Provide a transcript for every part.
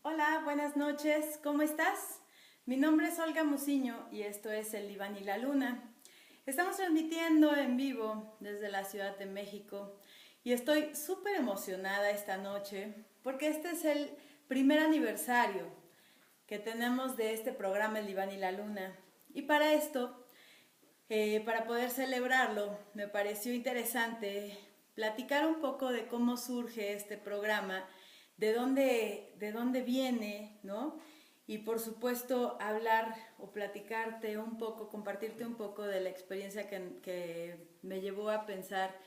Hola, buenas noches, ¿cómo estás? Mi nombre es Olga Muciño y esto es El Diván y la Luna. Estamos transmitiendo en vivo desde la Ciudad de México y estoy súper emocionada esta noche porque este es el primer aniversario que tenemos de este programa El Diván y la Luna. Y para esto, para poder celebrarlo, me pareció interesante platicar un poco de cómo surge este programa, de dónde viene, ¿no? Y por supuesto hablar o platicarte un poco, compartirte un poco de la experiencia que me llevó a pensar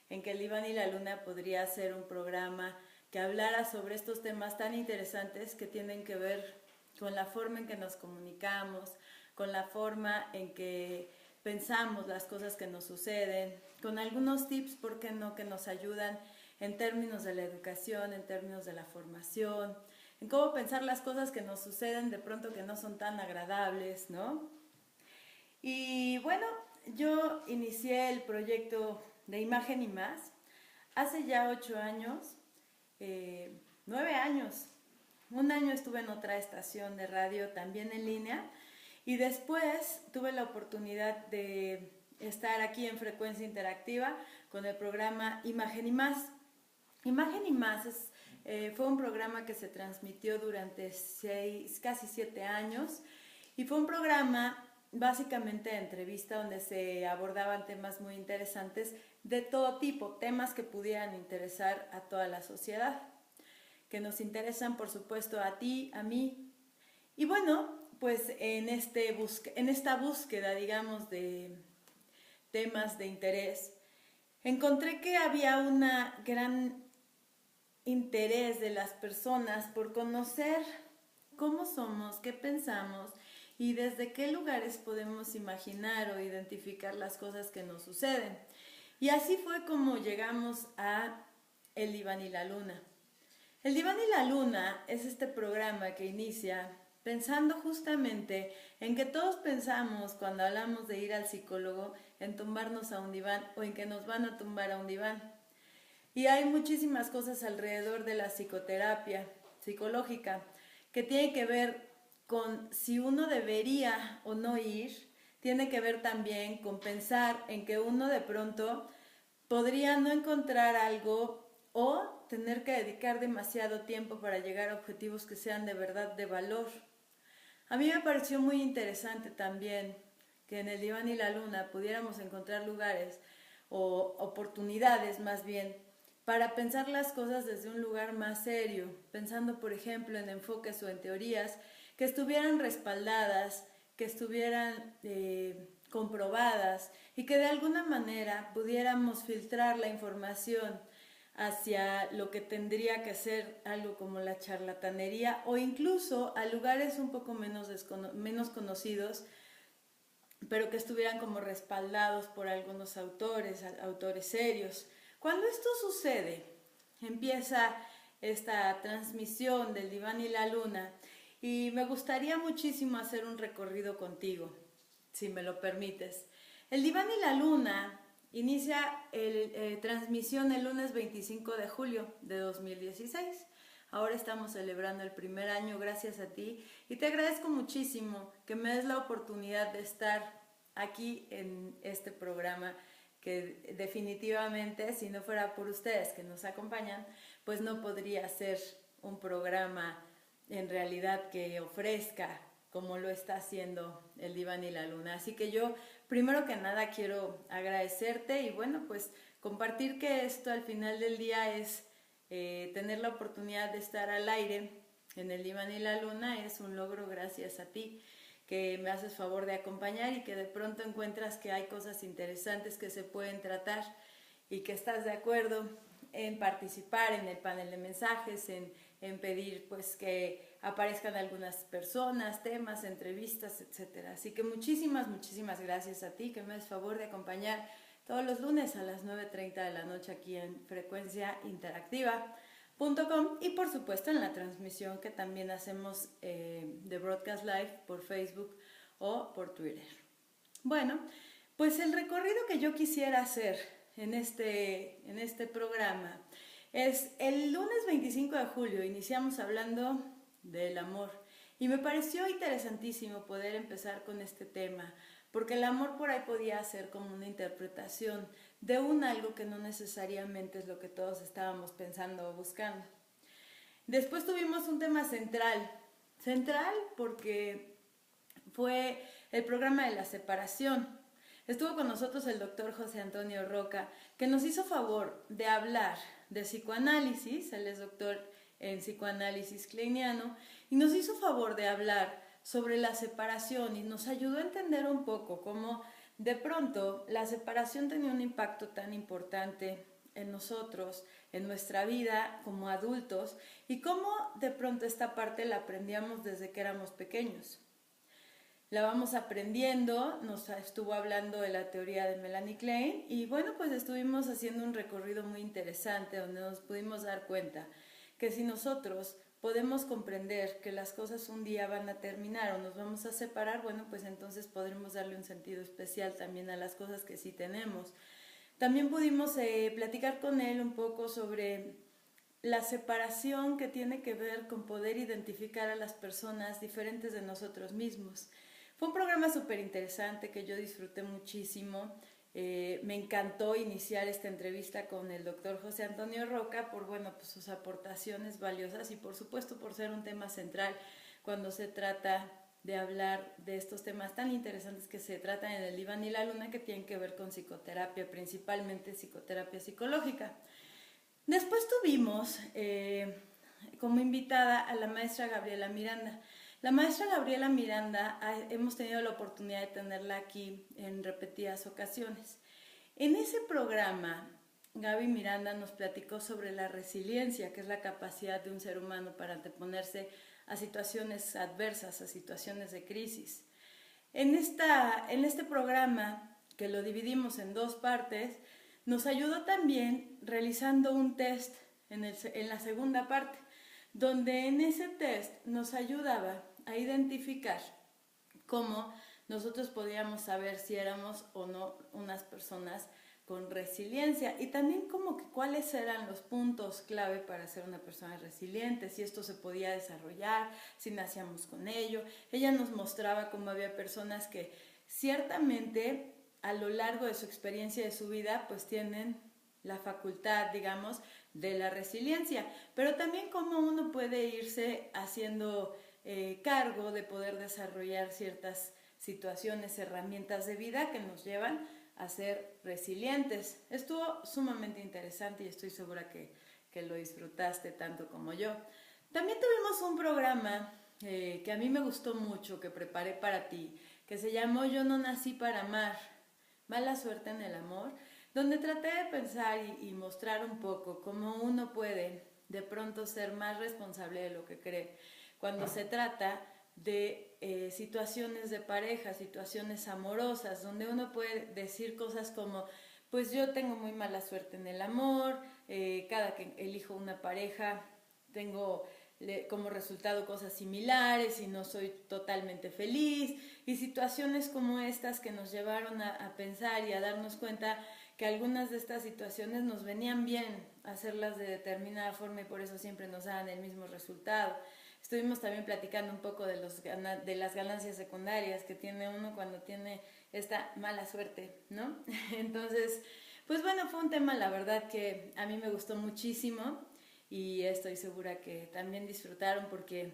en que El Iván y la Luna podría ser un programa que hablara sobre estos temas tan interesantes que tienen que ver con la forma en que nos comunicamos, con la forma en que pensamos las cosas que nos suceden, con algunos tips, ¿por qué no?, que nos ayudan en términos de la educación, en términos de la formación, en cómo pensar las cosas que nos suceden de pronto que no son tan agradables, ¿no? Y bueno, yo inicié el proyecto de Imagen y Más hace ya 8 años, 9 años. Un año estuve en otra estación de radio también en línea y después tuve la oportunidad de estar aquí en Frecuencia Interactiva con el programa Imagen y Más. Imagen y Más fue un programa que se transmitió durante casi 7 años y fue un programa básicamente de entrevista donde se abordaban temas muy interesantes de todo tipo, temas que pudieran interesar a toda la sociedad, que nos interesan por supuesto a ti, a mí. Y bueno, pues en esta búsqueda, digamos, de temas de interés, encontré que había una gran interés de las personas por conocer cómo somos, qué pensamos y desde qué lugares podemos imaginar o identificar las cosas que nos suceden. Y así fue como llegamos a El Diván y la Luna. El Diván y la Luna es este programa que inicia pensando justamente en que todos pensamos cuando hablamos de ir al psicólogo en tumbarnos a un diván o en que nos van a tumbar a un diván. Y hay muchísimas cosas alrededor de la psicoterapia psicológica que tiene que ver con si uno debería o no ir, tiene que ver también con pensar en que uno de pronto podría no encontrar algo o tener que dedicar demasiado tiempo para llegar a objetivos que sean de verdad de valor. A mí me pareció muy interesante también que en el Diván y la Luna pudiéramos encontrar lugares o oportunidades más bien para pensar las cosas desde un lugar más serio, pensando por ejemplo en enfoques o en teorías que estuvieran respaldadas, que estuvieran comprobadas y que de alguna manera pudiéramos filtrar la información hacia lo que tendría que ser algo como la charlatanería o incluso a lugares un poco menos conocidos, pero que estuvieran como respaldados por algunos autores serios. Cuando esto sucede, empieza esta transmisión del Diván y la Luna y me gustaría muchísimo hacer un recorrido contigo, si me lo permites. El Diván y la Luna inicia transmisión el lunes 25 de julio de 2016. Ahora estamos celebrando el primer año gracias a ti y te agradezco muchísimo que me des la oportunidad de estar aquí en este programa que definitivamente si no fuera por ustedes que nos acompañan, pues no podría ser un programa en realidad que ofrezca como lo está haciendo el Diván y la Luna. Así que yo primero que nada quiero agradecerte y bueno, pues compartir que esto al final del día es tener la oportunidad de estar al aire en el Diván y la Luna es un logro gracias a ti, que me haces favor de acompañar y que de pronto encuentras que hay cosas interesantes que se pueden tratar y que estás de acuerdo en participar en el panel de mensajes, en pedir pues que aparezcan algunas personas, temas, entrevistas, etcétera. Así que muchísimas gracias a ti que me haces favor de acompañar todos los lunes a las 9:30 de la noche aquí en Frecuencia Interactiva.com y por supuesto en la transmisión que también hacemos de Broadcast Live por Facebook o por Twitter. Bueno, pues el recorrido que yo quisiera hacer en este programa es el lunes 25 de julio iniciamos hablando del amor. Y me pareció interesantísimo poder empezar con este tema, porque el amor por ahí podía ser como una interpretación de un algo que no necesariamente es lo que todos estábamos pensando o buscando. Después tuvimos un tema central porque fue el programa de la separación. Estuvo con nosotros el doctor José Antonio Roca, que nos hizo favor de hablar de psicoanálisis. Él es doctor en psicoanálisis kleiniano, y nos hizo favor de hablar sobre la separación y nos ayudó a entender un poco cómo de pronto la separación tenía un impacto tan importante en nosotros, en nuestra vida como adultos, y cómo de pronto esta parte la aprendíamos desde que éramos pequeños. La vamos aprendiendo, nos estuvo hablando de la teoría de Melanie Klein, y bueno, pues estuvimos haciendo un recorrido muy interesante donde nos pudimos dar cuenta que si nosotros podemos comprender que las cosas un día van a terminar o nos vamos a separar, bueno, pues entonces podremos darle un sentido especial también a las cosas que sí tenemos. También pudimos platicar con él un poco sobre la separación que tiene que ver con poder identificar a las personas diferentes de nosotros mismos. Fue un programa súper interesante que yo disfruté muchísimo. Me encantó iniciar esta entrevista con el doctor José Antonio Roca por bueno, pues sus aportaciones valiosas y por supuesto por ser un tema central cuando se trata de hablar de estos temas tan interesantes que se tratan en el Diván y la Luna, que tienen que ver con psicoterapia, principalmente psicoterapia psicológica. Después tuvimos como invitada a la maestra Gabriela Miranda. La maestra Gabriela Miranda, hemos tenido la oportunidad de tenerla aquí en repetidas ocasiones. En ese programa, Gaby Miranda nos platicó sobre la resiliencia, que es la capacidad de un ser humano para anteponerse a situaciones adversas, a situaciones de crisis. En este programa, que lo dividimos en dos partes, nos ayudó también realizando un test en la segunda parte, donde en ese test nos ayudaba a identificar cómo nosotros podíamos saber si éramos o no unas personas con resiliencia y también como que cuáles eran los puntos clave para ser una persona resiliente, si esto se podía desarrollar, si nacíamos con ello. Ella nos mostraba cómo había personas que ciertamente a lo largo de su experiencia de su vida pues tienen la facultad, digamos, de la resiliencia, pero también cómo uno puede irse haciendo cargo de poder desarrollar ciertas situaciones, herramientas de vida que nos llevan a ser resilientes. Estuvo sumamente interesante y estoy segura que lo disfrutaste tanto como yo. También tuvimos un programa que a mí me gustó mucho, que preparé para ti, que se llamó Yo no nací para amar, mala suerte en el amor, donde traté de pensar y mostrar un poco cómo uno puede de pronto ser más responsable de lo que cree cuando se trata de situaciones de pareja, situaciones amorosas, donde uno puede decir cosas como, pues yo tengo muy mala suerte en el amor, cada que elijo una pareja tengo como resultado cosas similares y no soy totalmente feliz, y situaciones como estas que nos llevaron a pensar y a darnos cuenta que algunas de estas situaciones nos venían bien hacerlas de determinada forma y por eso siempre nos daban el mismo resultado. Estuvimos también platicando un poco de las ganancias secundarias que tiene uno cuando tiene esta mala suerte, ¿no? Entonces, pues bueno, fue un tema, la verdad, que a mí me gustó muchísimo y estoy segura que también disfrutaron, porque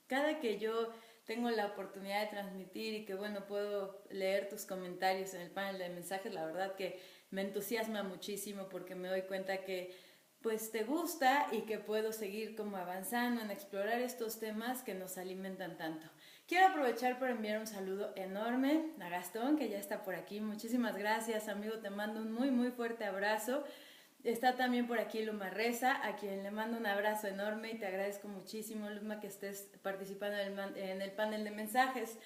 cada que yo tengo la oportunidad de transmitir y que, bueno, puedo leer tus comentarios en el panel de mensajes, la verdad que me entusiasma muchísimo porque me doy cuenta que pues te gusta y que puedo seguir como avanzando en explorar estos temas que nos alimentan tanto. Quiero aprovechar para enviar un saludo enorme a Gastón, que ya está por aquí. Muchísimas gracias, amigo, te mando un muy muy fuerte abrazo. Está también por aquí Luma Reza, a quien le mando un abrazo enorme y te agradezco muchísimo, Luma, que estés participando en el panel de mensajes.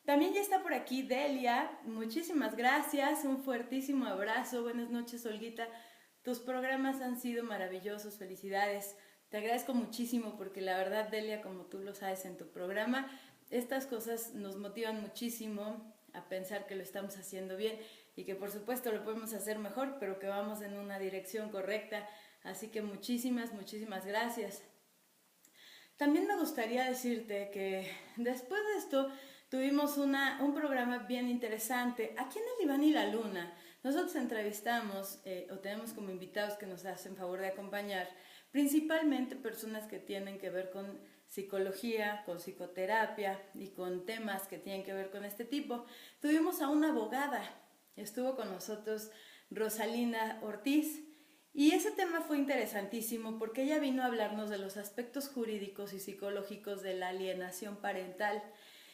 También ya está por aquí Delia, muchísimas gracias, un fuertísimo abrazo. Buenas noches, Olguita. Tus programas han sido maravillosos, felicidades. Te agradezco muchísimo porque la verdad, Delia, como tú lo sabes en tu programa, estas cosas nos motivan muchísimo a pensar que lo estamos haciendo bien y que por supuesto lo podemos hacer mejor, pero que vamos en una dirección correcta. Así que muchísimas, muchísimas gracias. También me gustaría decirte que después de esto tuvimos un programa bien interesante aquí en El Diván y la Luna. Nosotros entrevistamos o tenemos como invitados que nos hacen favor de acompañar principalmente personas que tienen que ver con psicología, con psicoterapia y con temas que tienen que ver con este tipo. Tuvimos a una abogada, estuvo con nosotros Rosalina Ortiz, y ese tema fue interesantísimo porque ella vino a hablarnos de los aspectos jurídicos y psicológicos de la alienación parental,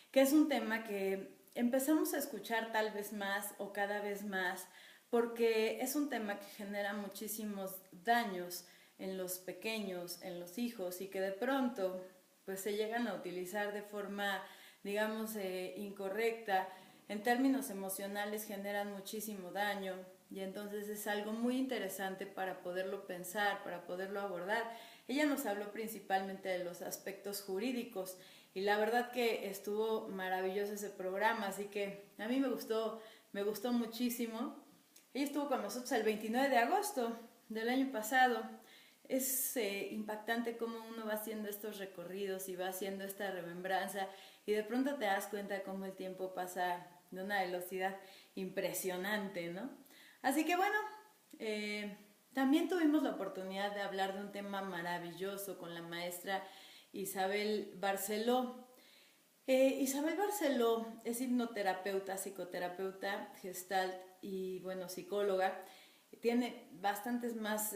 que es un tema que empezamos a escuchar tal vez más o cada vez más, porque es un tema que genera muchísimos daños en los pequeños, en los hijos, y que de pronto pues se llegan a utilizar de forma, digamos, incorrecta. En términos emocionales generan muchísimo daño, y entonces es algo muy interesante para poderlo pensar, para poderlo abordar. Ella nos habló principalmente de los aspectos jurídicos, y la verdad que estuvo maravilloso ese programa, así que a mí me gustó muchísimo. Ella estuvo con nosotros el 29 de agosto del año pasado. Es impactante cómo uno va haciendo estos recorridos y va haciendo esta remembranza, y de pronto te das cuenta cómo el tiempo pasa de una velocidad impresionante, ¿no? Así que bueno, también tuvimos la oportunidad de hablar de un tema maravilloso con la maestra Isabel Barceló. Isabel Barceló es hipnoterapeuta, psicoterapeuta, gestalt y bueno, psicóloga. Tiene bastantes más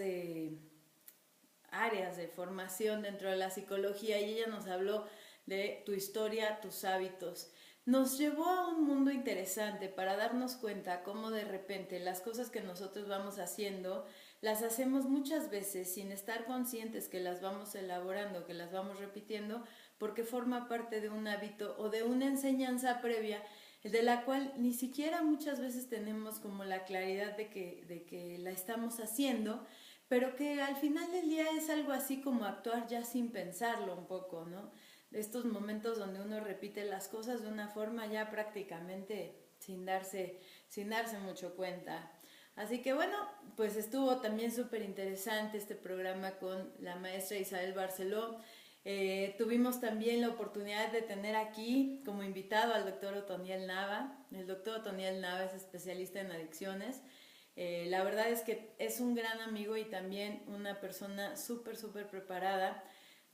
áreas de formación dentro de la psicología, y ella nos habló de tu historia, tus hábitos. Nos llevó a un mundo interesante para darnos cuenta cómo de repente las cosas que nosotros vamos haciendo las hacemos muchas veces sin estar conscientes que las vamos elaborando, que las vamos repitiendo, porque forma parte de un hábito o de una enseñanza previa de la cual ni siquiera muchas veces tenemos como la claridad de que la estamos haciendo, pero que al final del día es algo así como actuar ya sin pensarlo un poco, ¿no? Estos momentos donde uno repite las cosas de una forma ya prácticamente sin darse mucho cuenta. Así que bueno, pues estuvo también súper interesante este programa con la maestra Isabel Barceló. Tuvimos también la oportunidad de tener aquí como invitado al doctor Otoniel Nava. El doctor Otoniel Nava es especialista en adicciones. La verdad es que es un gran amigo y también una persona súper preparada.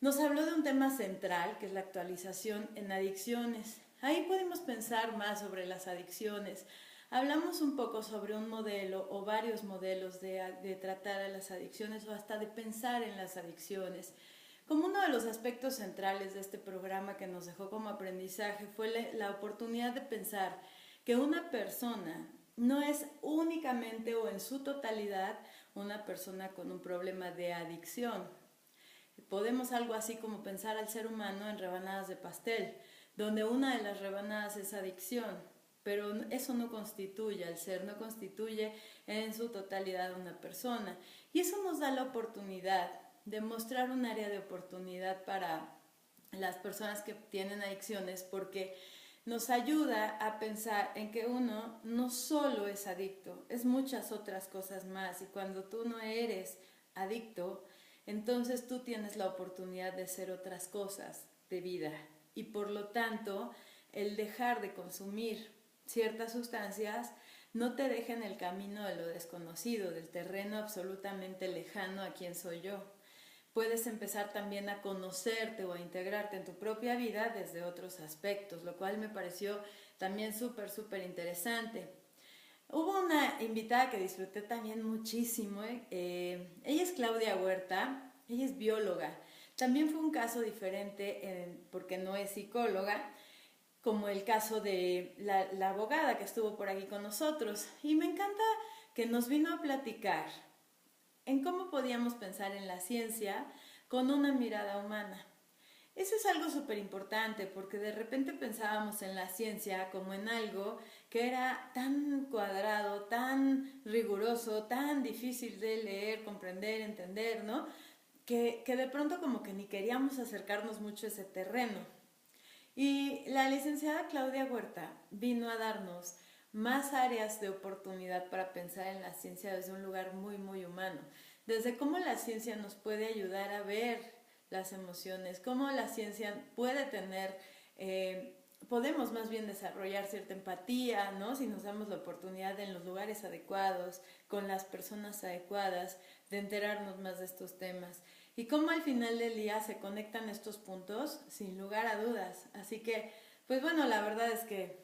Nos habló de un tema central, que es la actualización en adicciones. Ahí podemos pensar más sobre las adicciones. Hablamos un poco sobre un modelo o varios modelos de tratar a las adicciones o hasta de pensar en las adicciones. Como uno de los aspectos centrales de este programa que nos dejó como aprendizaje fue la oportunidad de pensar que una persona no es únicamente o en su totalidad una persona con un problema de adicción. Podemos algo así como pensar al ser humano en rebanadas de pastel, donde una de las rebanadas es adicción, pero eso no constituye al ser, no constituye en su totalidad una persona. Y eso nos da la oportunidad de mostrar un área de oportunidad para las personas que tienen adicciones, porque nos ayuda a pensar en que uno no solo es adicto, es muchas otras cosas más, y cuando tú no eres adicto, entonces tú tienes la oportunidad de hacer otras cosas de vida, y por lo tanto el dejar de consumir ciertas sustancias no te deja en el camino de lo desconocido, del terreno absolutamente lejano a quién soy yo. Puedes empezar también a conocerte o a integrarte en tu propia vida desde otros aspectos, lo cual me pareció también súper interesante. Hubo una invitada que disfruté también muchísimo. Ella es Claudia Huerta, ella es bióloga. También fue un caso diferente porque no es psicóloga, como el caso de la abogada que estuvo por aquí con nosotros. Y me encanta que nos vino a platicar en cómo podíamos pensar en la ciencia con una mirada humana. Eso es algo súper importante, porque de repente pensábamos en la ciencia como en algo que era tan cuadrado, tan riguroso, tan difícil de leer, comprender, entender, ¿no? Que de pronto como que ni queríamos acercarnos mucho a ese terreno. Y la licenciada Claudia Huerta vino a darnos más áreas de oportunidad para pensar en la ciencia desde un lugar muy humano, desde cómo la ciencia nos puede ayudar a ver las emociones, cómo la ciencia puede tener, podemos más bien desarrollar cierta empatía, ¿no? Si nos damos la oportunidad en los lugares adecuados, con las personas adecuadas, de enterarnos más de estos temas. Y cómo al final del día se conectan estos puntos, sin lugar a dudas. Así que, pues bueno, la verdad es que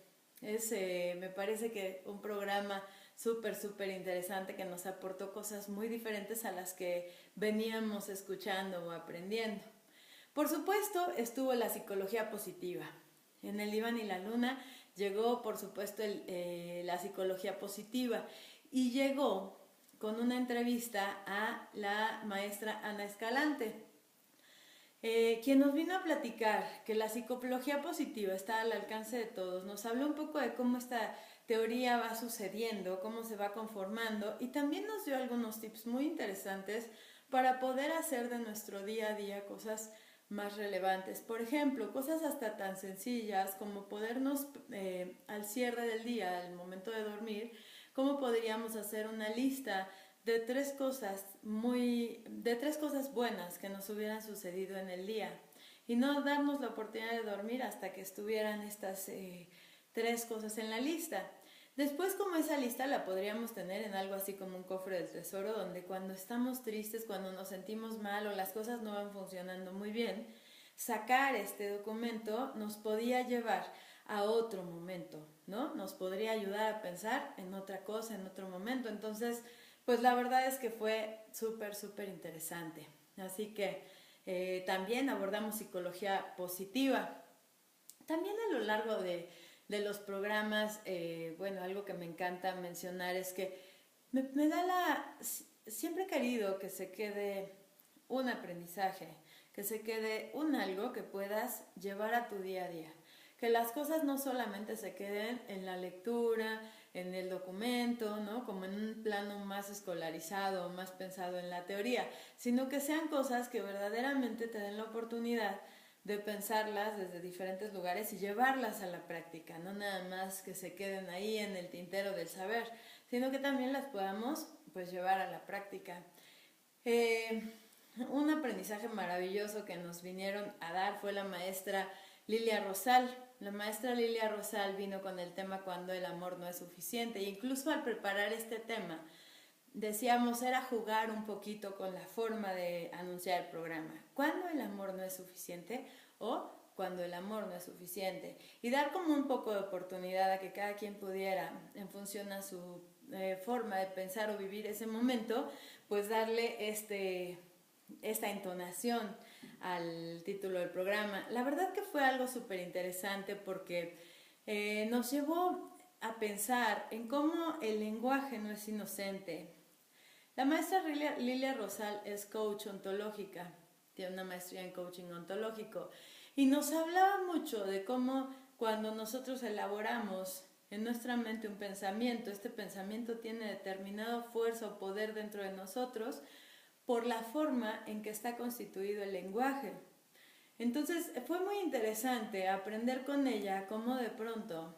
me parece que un programa súper interesante que nos aportó cosas muy diferentes a las que veníamos escuchando o aprendiendo. Por supuesto, estuvo la psicología positiva. En el Iván y la Luna llegó, por supuesto, la psicología positiva y llegó con una entrevista a la maestra Ana Escalante, quien nos vino a platicar que la psicología positiva está al alcance de todos. Nos habló un poco de cómo esta teoría va sucediendo, cómo se va conformando y también nos dio algunos tips muy interesantes para poder hacer de nuestro día a día cosas más relevantes. Por ejemplo, cosas hasta tan sencillas como podernos al cierre del día, al momento de dormir, cómo podríamos hacer una lista de tres cosas buenas que nos hubieran sucedido en el día y no darnos la oportunidad de dormir hasta que estuvieran estas tres cosas en la lista. Después, como esa lista la podríamos tener en algo así como un cofre del tesoro, donde cuando estamos tristes, cuando nos sentimos mal o las cosas no van funcionando muy bien, sacar este documento nos podía llevar a otro momento, ¿no? Nos podría ayudar a pensar en otra cosa, en otro momento. Entonces, pues la verdad es que fue súper interesante. Así que también abordamos psicología positiva. También a lo largo de los programas, bueno, algo que me encanta mencionar es que me da siempre he querido que se quede un aprendizaje, que se quede un algo que puedas llevar a tu día a día. Que las cosas no solamente se queden en la lectura, en el documento, ¿no? Como en un plano más escolarizado, más pensado en la teoría, sino que sean cosas que verdaderamente te den la oportunidad de pensarlas desde diferentes lugares y llevarlas a la práctica, no nada más que se queden ahí en el tintero del saber, sino que también las podamos pues llevar a la práctica. Un aprendizaje maravilloso que nos vinieron a dar fue la maestra Lilia Rosal. La maestra Lilia Rosal vino con el tema cuando el amor no es suficiente e incluso al preparar este tema decíamos era jugar un poquito con la forma de anunciar el programa. ¿Cuándo el amor no es suficiente? O cuando el amor no es suficiente. Y dar como un poco de oportunidad a que cada quien pudiera, en función a su forma de pensar o vivir ese momento, pues darle esta entonación al título del programa. La verdad que fue algo súper interesante porque nos llevó a pensar en cómo el lenguaje no es inocente. La maestra Lilia Rosal es coach ontológica, tiene una maestría en coaching ontológico y nos hablaba mucho de cómo cuando nosotros elaboramos en nuestra mente un pensamiento, este pensamiento tiene determinada fuerza o poder dentro de nosotros por la forma en que está constituido el lenguaje. Entonces fue muy interesante aprender con ella cómo de pronto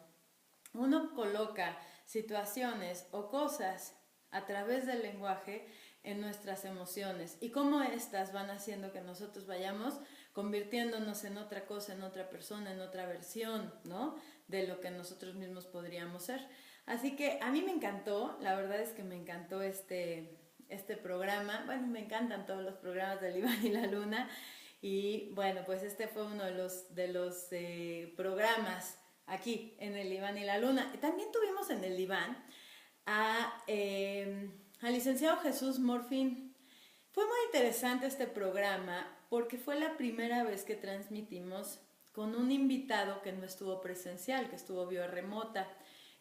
uno coloca situaciones o cosas a través del lenguaje en nuestras emociones y cómo estas van haciendo que nosotros vayamos convirtiéndonos en otra cosa, en otra persona, en otra versión, ¿no? De lo que nosotros mismos podríamos ser. Así que a mí me encantó, la verdad es que me encantó este programa. Bueno, me encantan todos los programas del Iván y la Luna y bueno, pues este fue uno de los programas aquí en el Iván y la Luna. También tuvimos en el Iván al licenciado Jesús Morfín. Fue muy interesante este programa porque fue la primera vez que transmitimos con un invitado que no estuvo presencial, que estuvo vía remota.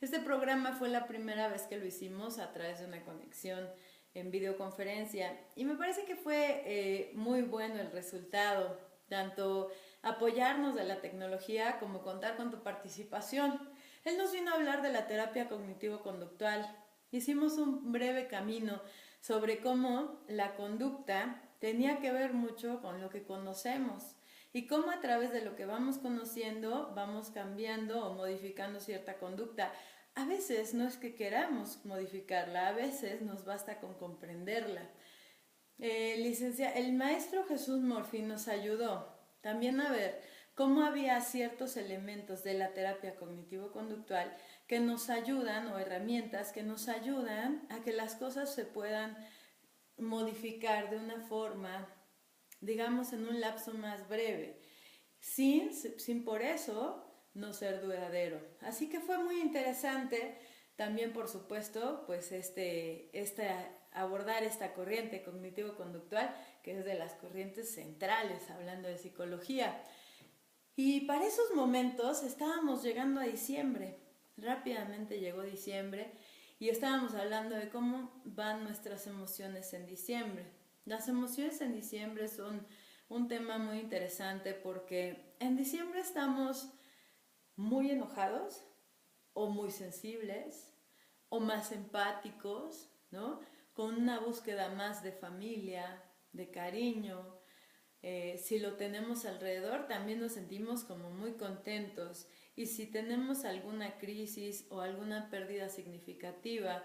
Este programa fue la primera vez que lo hicimos a través de una conexión en videoconferencia y me parece que fue muy bueno el resultado, tanto apoyarnos de la tecnología como contar con tu participación. Él nos vino a hablar de la terapia cognitivo-conductual. Hicimos un breve camino sobre cómo la conducta tenía que ver mucho con lo que conocemos y cómo a través de lo que vamos conociendo vamos cambiando o modificando cierta conducta. A veces no es que queramos modificarla, a veces nos basta con comprenderla. el maestro Jesús Morfi nos ayudó también a ver cómo había ciertos elementos de la terapia cognitivo-conductual que nos ayudan, o herramientas que nos ayudan a que las cosas se puedan modificar de una forma, digamos, en un lapso más breve, sin por eso no ser duradero. Así que fue muy interesante también, por supuesto, pues abordar esta corriente cognitivo-conductual, que es de las corrientes centrales, hablando de psicología. Y para esos momentos estábamos llegando a diciembre, rápidamente llegó diciembre, y estábamos hablando de cómo van nuestras emociones en diciembre. Las emociones en diciembre son un tema muy interesante porque en diciembre estamos muy enojados o muy sensibles o más empáticos, ¿no? Con una búsqueda más de familia, de cariño. Si lo tenemos alrededor, también nos sentimos como muy contentos. Y si tenemos alguna crisis o alguna pérdida significativa,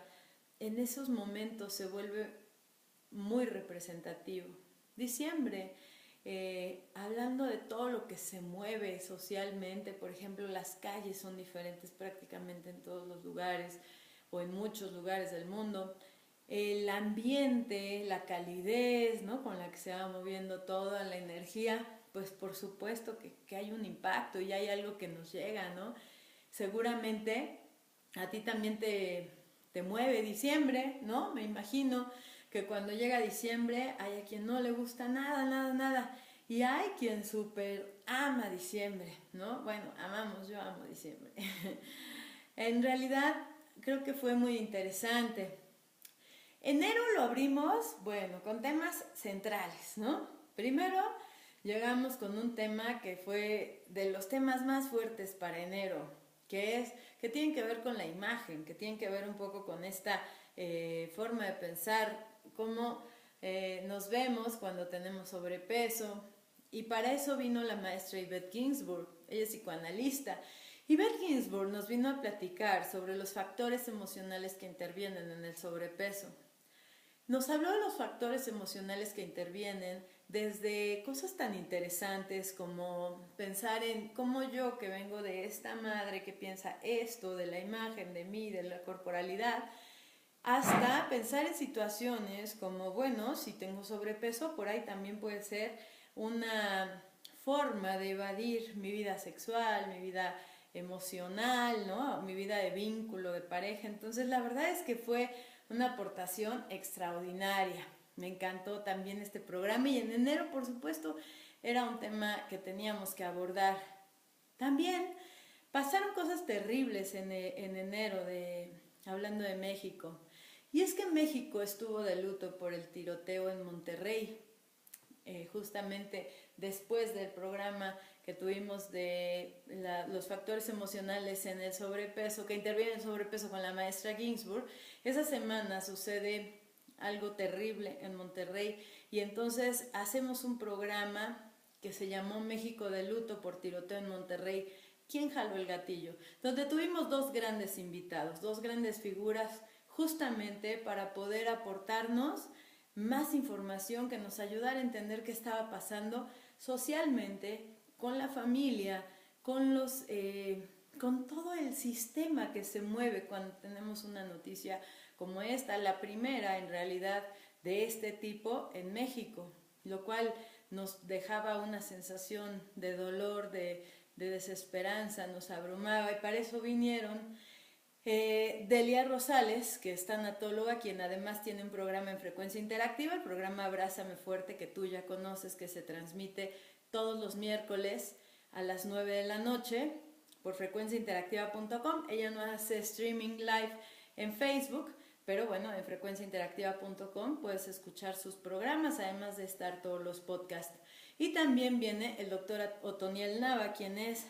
en esos momentos se vuelve muy representativo. Diciembre, hablando de todo lo que se mueve socialmente, por ejemplo, las calles son diferentes prácticamente en todos los lugares o en muchos lugares del mundo. El ambiente, la calidez, ¿no?, con la que se va moviendo toda la energía, pues por supuesto que hay un impacto y hay algo que nos llega, ¿no? Seguramente a ti también te mueve diciembre, ¿no? Me imagino que cuando llega diciembre hay a quien no le gusta nada, y hay quien súper ama diciembre, ¿no? Bueno, yo amo diciembre. En realidad creo que fue muy interesante. Enero lo abrimos, bueno, con temas centrales, ¿no? Primero llegamos con un tema que fue de los temas más fuertes para enero, que tienen que ver con la imagen, que tienen que ver un poco con esta forma de pensar, cómo nos vemos cuando tenemos sobrepeso. Y para eso vino la maestra Yvette Ginsburg, ella es psicoanalista. Yvette Ginsburg nos vino a platicar sobre los factores emocionales que intervienen en el sobrepeso. Nos habló de los factores emocionales que intervienen, desde cosas tan interesantes como pensar en cómo yo, que vengo de esta madre que piensa esto, de la imagen, de mí, de la corporalidad, hasta pensar en situaciones como, bueno, si tengo sobrepeso, por ahí también puede ser una forma de evadir mi vida sexual, mi vida emocional, ¿no?, mi vida de vínculo, de pareja. Entonces la verdad es que fue una aportación extraordinaria. Me encantó también este programa, y en enero, por supuesto, era un tema que teníamos que abordar. También pasaron cosas terribles en enero, hablando de México. Y es que México estuvo de luto por el tiroteo en Monterrey. Justamente después del programa que tuvimos de los factores emocionales en el sobrepeso, que interviene el sobrepeso con la maestra Ginsburg, esa semana sucede algo terrible en Monterrey, y entonces hacemos un programa que se llamó México de luto por tiroteo en Monterrey. ¿Quién jaló el gatillo? Donde tuvimos dos grandes invitados, dos grandes figuras, justamente para poder aportarnos más información que nos ayudara a entender qué estaba pasando socialmente, con la familia, con todo el sistema que se mueve cuando tenemos una noticia como esta, la primera en realidad de este tipo en México, lo cual nos dejaba una sensación de dolor, de desesperanza, nos abrumaba, y para eso vinieron Delia Rosales, que es tanatóloga, quien además tiene un programa en frecuencia interactiva, el programa Abrázame Fuerte, que tú ya conoces, que se transmite todos los miércoles a las 9 de la noche por frecuenciainteractiva.com. Ella no hace streaming live en Facebook, pero bueno, en frecuenciainteractiva.com puedes escuchar sus programas, además de estar todos los podcasts. Y también viene el doctor Otoniel Nava, quien es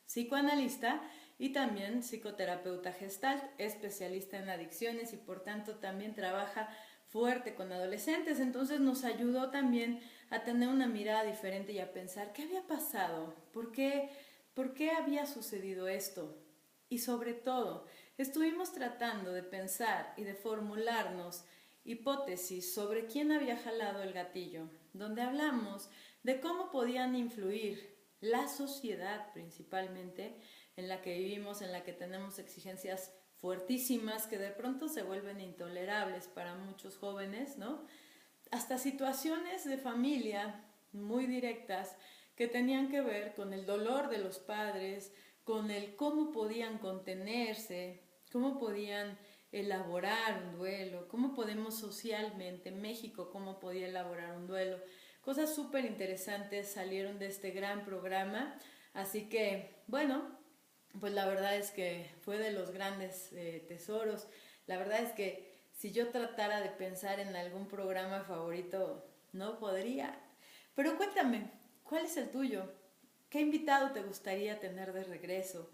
psicoanalista y también psicoterapeuta gestalt, especialista en adicciones, y por tanto también trabaja fuerte con adolescentes. Entonces nos ayudó también a tener una mirada diferente y a pensar qué había pasado, por qué había sucedido esto. Y sobre todo, estuvimos tratando de pensar y de formularnos hipótesis sobre quién había jalado el gatillo, donde hablamos de cómo podían influir la sociedad principalmente en la que vivimos, en la que tenemos exigencias fuertísimas que de pronto se vuelven intolerables para muchos jóvenes, ¿no? Hasta situaciones de familia muy directas que tenían que ver con el dolor de los padres, con el cómo podían contenerse, cómo podían elaborar un duelo, cómo podemos socialmente, México, cómo podía elaborar un duelo. Cosas súper interesantes salieron de este gran programa, así que, bueno, pues la verdad es que fue de los grandes tesoros. La verdad es que si yo tratara de pensar en algún programa favorito, no podría. Pero cuéntame, ¿cuál es el tuyo? ¿Qué invitado te gustaría tener de regreso?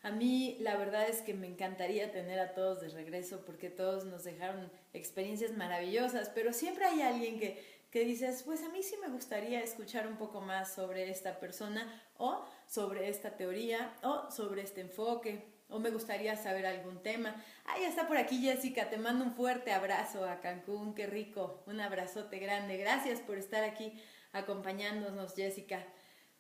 A mí la verdad es que me encantaría tener a todos de regreso porque todos nos dejaron experiencias maravillosas, pero siempre hay alguien que dices, pues a mí sí me gustaría escuchar un poco más sobre esta persona o sobre esta teoría o sobre este enfoque o me gustaría saber algún tema. Ah, ya está por aquí Jessica, te mando un fuerte abrazo a Cancún, qué rico, un abrazote grande. Gracias por estar aquí acompañándonos, Jessica.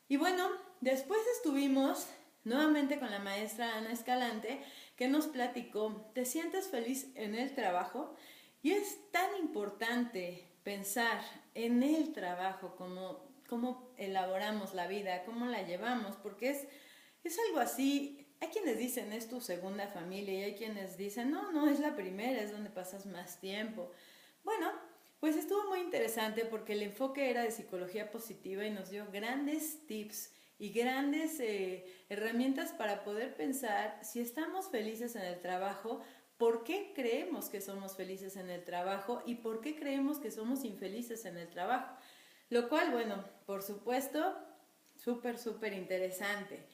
Y bueno, después estuvimos nuevamente con la maestra Ana Escalante, que nos platicó, ¿te sientes feliz en el trabajo? Y es tan importante pensar en el trabajo, cómo elaboramos la vida, cómo la llevamos, porque es algo así. Hay quienes dicen es tu segunda familia y hay quienes dicen no, es la primera, es donde pasas más tiempo. Bueno, pues estuvo muy interesante porque el enfoque era de psicología positiva y nos dio grandes tips y grandes herramientas para poder pensar si estamos felices en el trabajo, por qué creemos que somos felices en el trabajo y por qué creemos que somos infelices en el trabajo. Lo cual, bueno, por supuesto, súper interesante.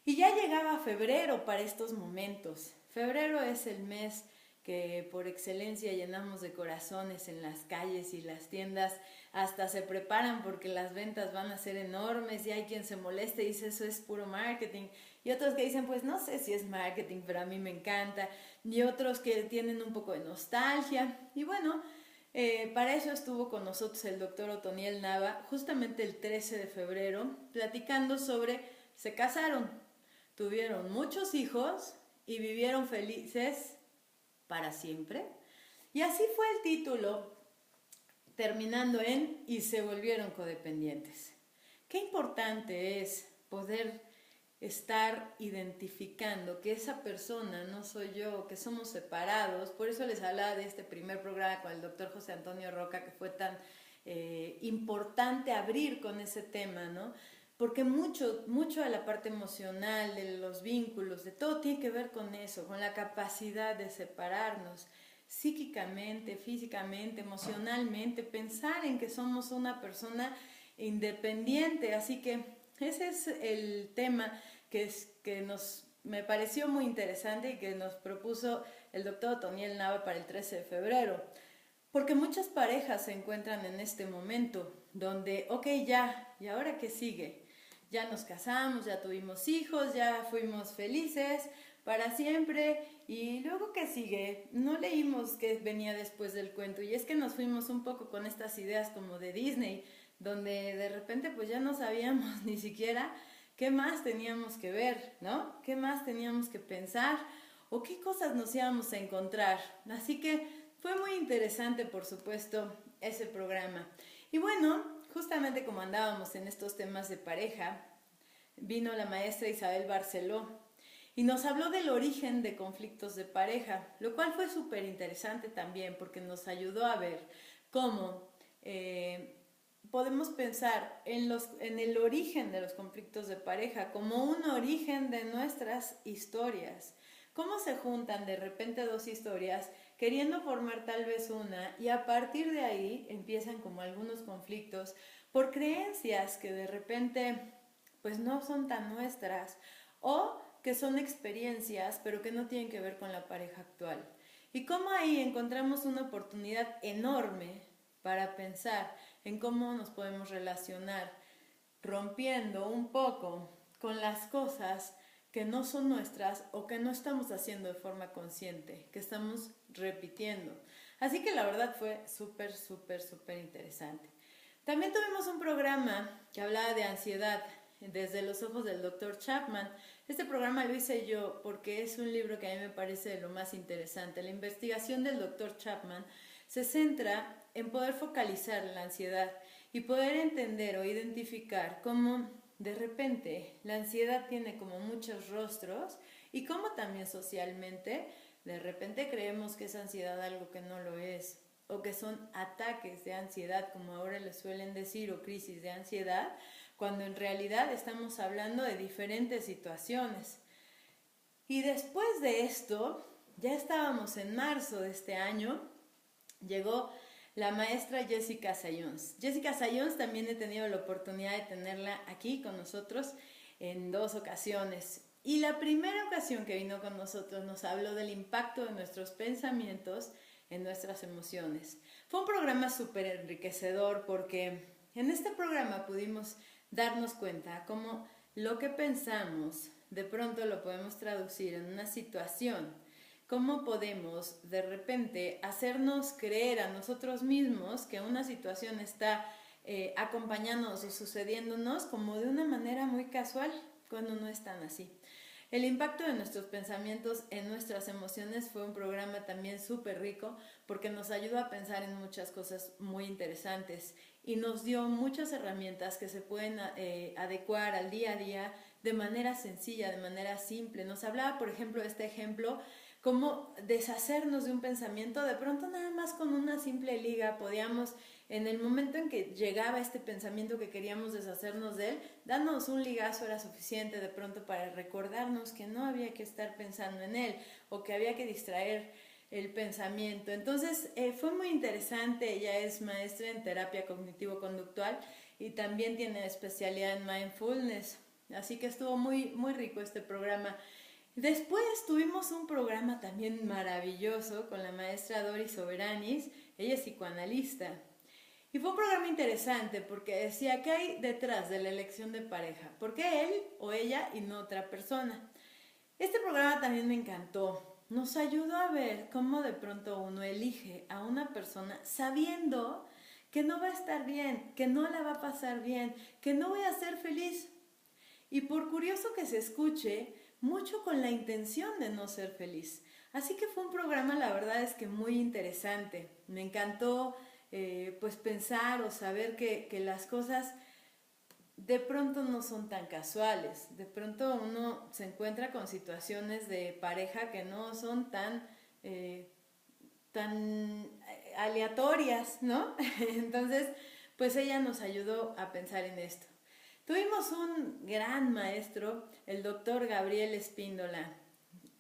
Y ya llegaba febrero para estos momentos. Febrero es el mes que por excelencia llenamos de corazones en las calles y las tiendas hasta se preparan porque las ventas van a ser enormes y hay quien se molesta y dice eso es puro marketing y otros que dicen pues no sé si es marketing pero a mí me encanta y otros que tienen un poco de nostalgia y bueno, para eso estuvo con nosotros el doctor Otoniel Nava justamente el 13 de febrero platicando sobre se casaron, tuvieron muchos hijos y vivieron felices para siempre. Y así fue el título, terminando en y se volvieron codependientes. Qué importante es poder estar identificando que esa persona no soy yo, que somos separados. Por eso les hablaba de este primer programa con el doctor José Antonio Roca, que fue tan importante abrir con ese tema, ¿no? Porque mucho de la parte emocional, de los vínculos, de todo tiene que ver con eso, con la capacidad de separarnos psíquicamente, físicamente, emocionalmente, pensar en que somos una persona independiente. Así que ese es el tema que me pareció muy interesante y que nos propuso el doctor Otoniel Nava para el 13 de febrero. Porque muchas parejas se encuentran en este momento donde, ok, ya, ¿y ahora qué sigue? Ya nos casamos, ya tuvimos hijos, ya fuimos felices para siempre y luego ¿qué sigue? No leímos qué venía después del cuento y es que nos fuimos un poco con estas ideas como de Disney, donde de repente pues ya no sabíamos ni siquiera qué más teníamos que ver, ¿no? ¿Qué más teníamos que pensar o qué cosas nos íbamos a encontrar? Así que fue muy interesante, por supuesto, ese programa. Y bueno, justamente como andábamos en estos temas de pareja, vino la maestra Isabel Barceló y nos habló del origen de conflictos de pareja, lo cual fue súper interesante también porque nos ayudó a ver cómo podemos pensar en el origen de los conflictos de pareja como un origen de nuestras historias. ¿Cómo se juntan de repente dos historias queriendo formar tal vez una y a partir de ahí empiezan como algunos conflictos por creencias que de repente pues no son tan nuestras o que son experiencias pero que no tienen que ver con la pareja actual? Y cómo ahí encontramos una oportunidad enorme para pensar en cómo nos podemos relacionar rompiendo un poco con las cosas que no son nuestras o que no estamos haciendo de forma consciente, que estamos repitiendo. Así que la verdad fue súper, súper, súper interesante. También tuvimos un programa que hablaba de ansiedad desde los ojos del Dr. Chapman. Este programa lo hice yo porque es un libro que a mí me parece de lo más interesante. La investigación del Dr. Chapman se centra en poder focalizar la ansiedad y poder entender o identificar cómo de repente la ansiedad tiene como muchos rostros y cómo también socialmente de repente creemos que es ansiedad algo que no lo es, o que son ataques de ansiedad, como ahora le suelen decir, o crisis de ansiedad, cuando en realidad estamos hablando de diferentes situaciones. Y después de esto, ya estábamos en marzo de este año, llegó la maestra Jessica Sayons. Jessica Sayons también he tenido la oportunidad de tenerla aquí con nosotros en 2 ocasiones. Y la primera ocasión que vino con nosotros nos habló del impacto de nuestros pensamientos en nuestras emociones. Fue un programa súper enriquecedor porque en este programa pudimos darnos cuenta cómo lo que pensamos de pronto lo podemos traducir en una situación. Cómo podemos de repente hacernos creer a nosotros mismos que una situación está acompañándonos o sucediéndonos como de una manera muy casual cuando no es tan así. El impacto de nuestros pensamientos en nuestras emociones fue un programa también súper rico porque nos ayudó a pensar en muchas cosas muy interesantes y nos dio muchas herramientas que se pueden adecuar al día a día de manera sencilla, de manera simple. Nos hablaba, por ejemplo, este ejemplo, cómo deshacernos de un pensamiento, de pronto nada más con una simple liga podíamos, en el momento en que llegaba este pensamiento que queríamos deshacernos de él, darnos un ligazo era suficiente de pronto para recordarnos que no había que estar pensando en él o que había que distraer el pensamiento. Entonces fue muy interesante. Ella es maestra en terapia cognitivo-conductual y también tiene especialidad en mindfulness, así que estuvo muy, muy rico este programa. Después tuvimos un programa también maravilloso con la maestra Doris Soberanis. Ella es psicoanalista. Y fue un programa interesante porque decía qué hay detrás de la elección de pareja. ¿Por qué él o ella y no otra persona? Este programa también me encantó. Nos ayudó a ver cómo de pronto uno elige a una persona sabiendo que no va a estar bien, que no la va a pasar bien, que no voy a ser feliz. Y por curioso que se escuche, mucho con la intención de no ser feliz. Así que fue un programa, la verdad es que muy interesante. Me encantó pues pensar o saber que las cosas de pronto no son tan casuales. De pronto uno se encuentra con situaciones de pareja que no son tan aleatorias, ¿no? Entonces, pues ella nos ayudó a pensar en esto. Tuvimos un gran maestro, el doctor Gabriel Espíndola.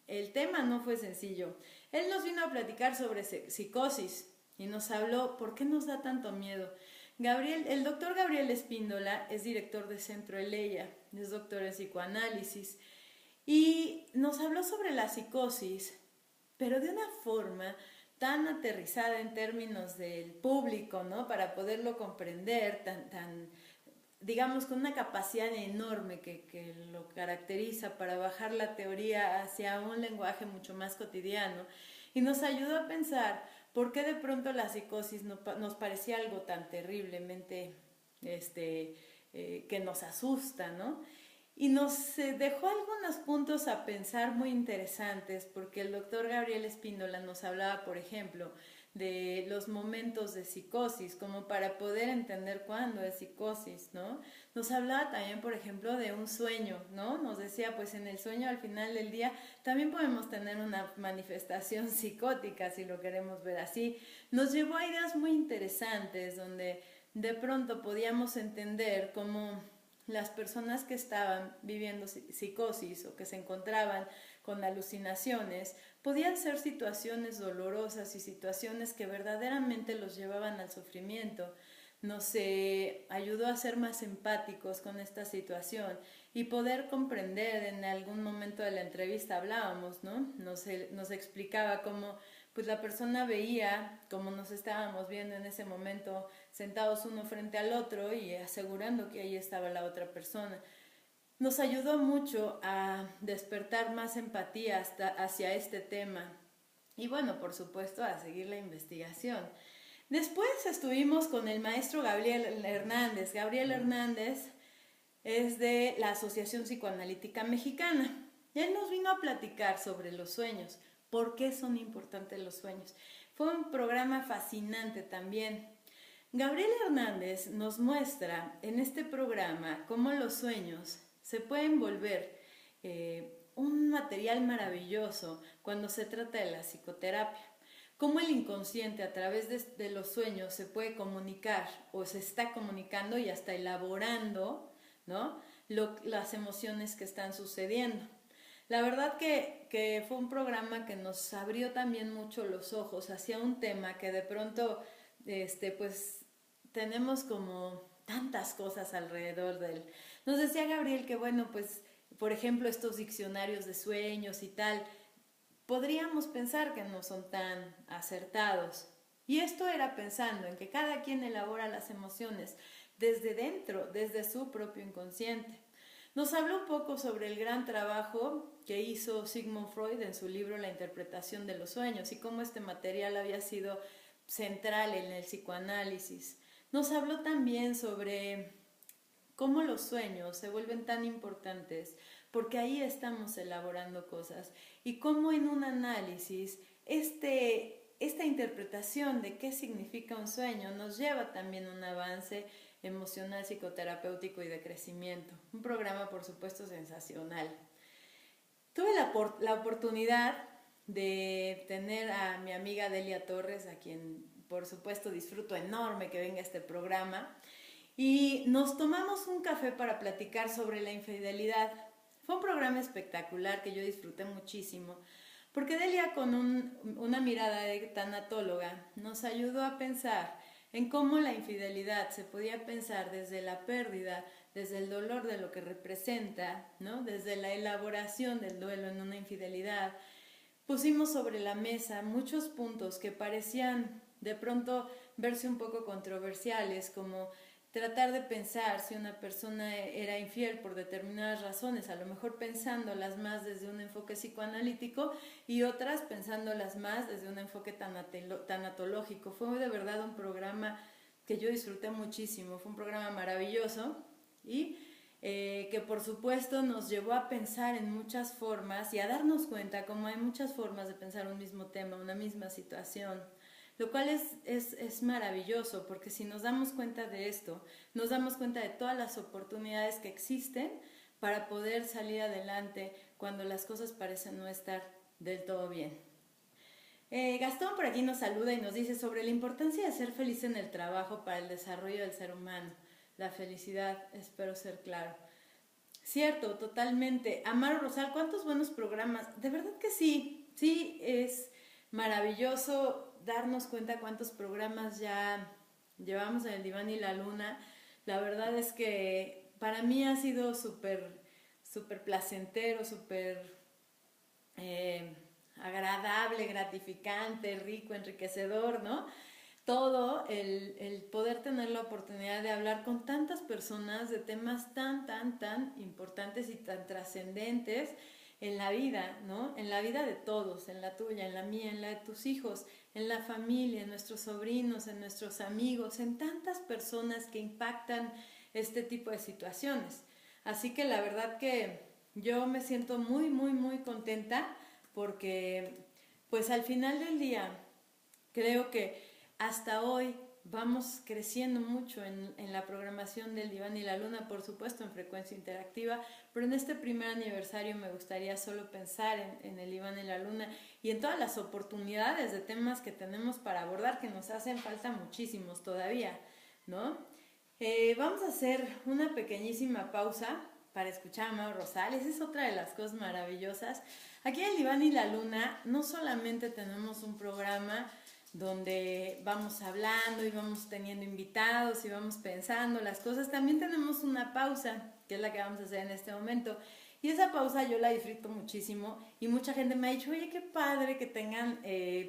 El tema no fue sencillo. Él nos vino a platicar sobre psicosis y nos habló por qué nos da tanto miedo. El doctor Gabriel Espíndola es director de Centro Eleya, es doctor en psicoanálisis y nos habló sobre la psicosis, pero de una forma tan aterrizada en términos del público, ¿no? Para poderlo comprender, digamos, con una capacidad enorme que lo caracteriza para bajar la teoría hacia un lenguaje mucho más cotidiano y nos ayudó a pensar por qué de pronto la psicosis nos parecía algo tan terriblemente que nos asusta, ¿no? Y nos dejó algunos puntos a pensar muy interesantes, porque el doctor Gabriel Espíndola nos hablaba, por ejemplo, de los momentos de psicosis, como para poder entender cuándo es psicosis, ¿no? Nos hablaba también, por ejemplo, de un sueño, ¿no? Nos decía, pues en el sueño al final del día también podemos tener una manifestación psicótica, si lo queremos ver así. Nos llevó a ideas muy interesantes, donde de pronto podíamos entender cómo las personas que estaban viviendo psicosis o que se encontraban con alucinaciones podían ser situaciones dolorosas y situaciones que verdaderamente los llevaban al sufrimiento. Nos ayudó a ser más empáticos con esta situación y poder comprender. En algún momento de la entrevista hablábamos, ¿no? Nos explicaba cómo pues la persona veía cómo nos estábamos viendo en ese momento, sentados uno frente al otro y asegurando que ahí estaba la otra persona. Nos ayudó mucho a despertar más empatía hacia este tema Y bueno, por supuesto, a seguir la investigación. Después estuvimos con el maestro Gabriel Hernández. Gabriel Hernández es de la Asociación Psicoanalítica Mexicana. Y él nos vino a platicar sobre los sueños, por qué son importantes los sueños. Fue un programa fascinante también. Gabriel Hernández nos muestra en este programa cómo los sueños se pueden volver un material maravilloso cuando se trata de la psicoterapia. Cómo el inconsciente a través de los sueños se puede comunicar o se está comunicando y hasta elaborando, ¿no?, las emociones que están sucediendo. La verdad que fue un programa que nos abrió también mucho los ojos hacia un tema que de pronto pues tenemos como tantas cosas alrededor de él. Nos decía Gabriel que bueno, pues por ejemplo estos diccionarios de sueños y tal, podríamos pensar que no son tan acertados. Y esto era pensando en que cada quien elabora las emociones desde dentro, desde su propio inconsciente. Nos habló un poco sobre el gran trabajo que hizo Sigmund Freud en su libro La interpretación de los sueños y cómo este material había sido central en el psicoanálisis. Nos habló también sobre cómo los sueños se vuelven tan importantes porque ahí estamos elaborando cosas y cómo en un análisis esta interpretación de qué significa un sueño nos lleva también a un avance emocional, psicoterapéutico y de crecimiento. Un programa, por supuesto, sensacional. Tuve la oportunidad de tener a mi amiga Delia Torres, a quien, por supuesto, disfruto enorme que venga a este programa, y nos tomamos un café para platicar sobre la infidelidad. Fue un programa espectacular que yo disfruté muchísimo, porque Delia, con una mirada de tanatóloga, nos ayudó a pensar en cómo la infidelidad se podía pensar desde la pérdida, desde el dolor de lo que representa, ¿no?, desde la elaboración del duelo en una infidelidad. Pusimos sobre la mesa muchos puntos que parecían de pronto verse un poco controversiales, como tratar de pensar si una persona era infiel por determinadas razones, a lo mejor pensándolas más desde un enfoque psicoanalítico y otras pensándolas más desde un enfoque tanatológico. Fue de verdad un programa que yo disfruté muchísimo, fue un programa maravilloso y que por supuesto nos llevó a pensar en muchas formas y a darnos cuenta cómo hay muchas formas de pensar un mismo tema, una misma situación. Lo cual es maravilloso, porque si nos damos cuenta de esto, nos damos cuenta de todas las oportunidades que existen para poder salir adelante cuando las cosas parecen no estar del todo bien. Gastón por aquí nos saluda y nos dice sobre la importancia de ser feliz en el trabajo para el desarrollo del ser humano. La felicidad, espero ser claro. Cierto, totalmente. Amaro Rosal, ¿cuántos buenos programas? De verdad que sí, sí, es maravilloso darnos cuenta cuántos programas ya llevamos en el Diván y la Luna. La verdad es que para mí ha sido súper placentero, súper agradable, gratificante, rico, enriquecedor, ¿no? Todo el poder tener la oportunidad de hablar con tantas personas de temas tan importantes y tan trascendentes en la vida, ¿no? En la vida de todos, en la tuya, en la mía, en la de tus hijos, en la familia, en nuestros sobrinos, en nuestros amigos, en tantas personas que impactan este tipo de situaciones. Así que la verdad que yo me siento muy contenta porque pues al final del día creo que hasta hoy vamos creciendo mucho en la programación del Diván y la Luna, por supuesto en frecuencia interactiva, pero en este primer aniversario me gustaría solo pensar en el Diván y la Luna y en todas las oportunidades de temas que tenemos para abordar, que nos hacen falta muchísimos todavía, ¿no? Vamos a hacer una pequeñísima pausa para escuchar a Mauro Rosales. Es otra de las cosas maravillosas. Aquí en el Diván y la Luna no solamente tenemos un programa donde vamos hablando y vamos teniendo invitados y vamos pensando las cosas, también tenemos una pausa, que es la que vamos a hacer en este momento. Y esa pausa yo la disfruto muchísimo y mucha gente me ha dicho, oye, qué padre que tengan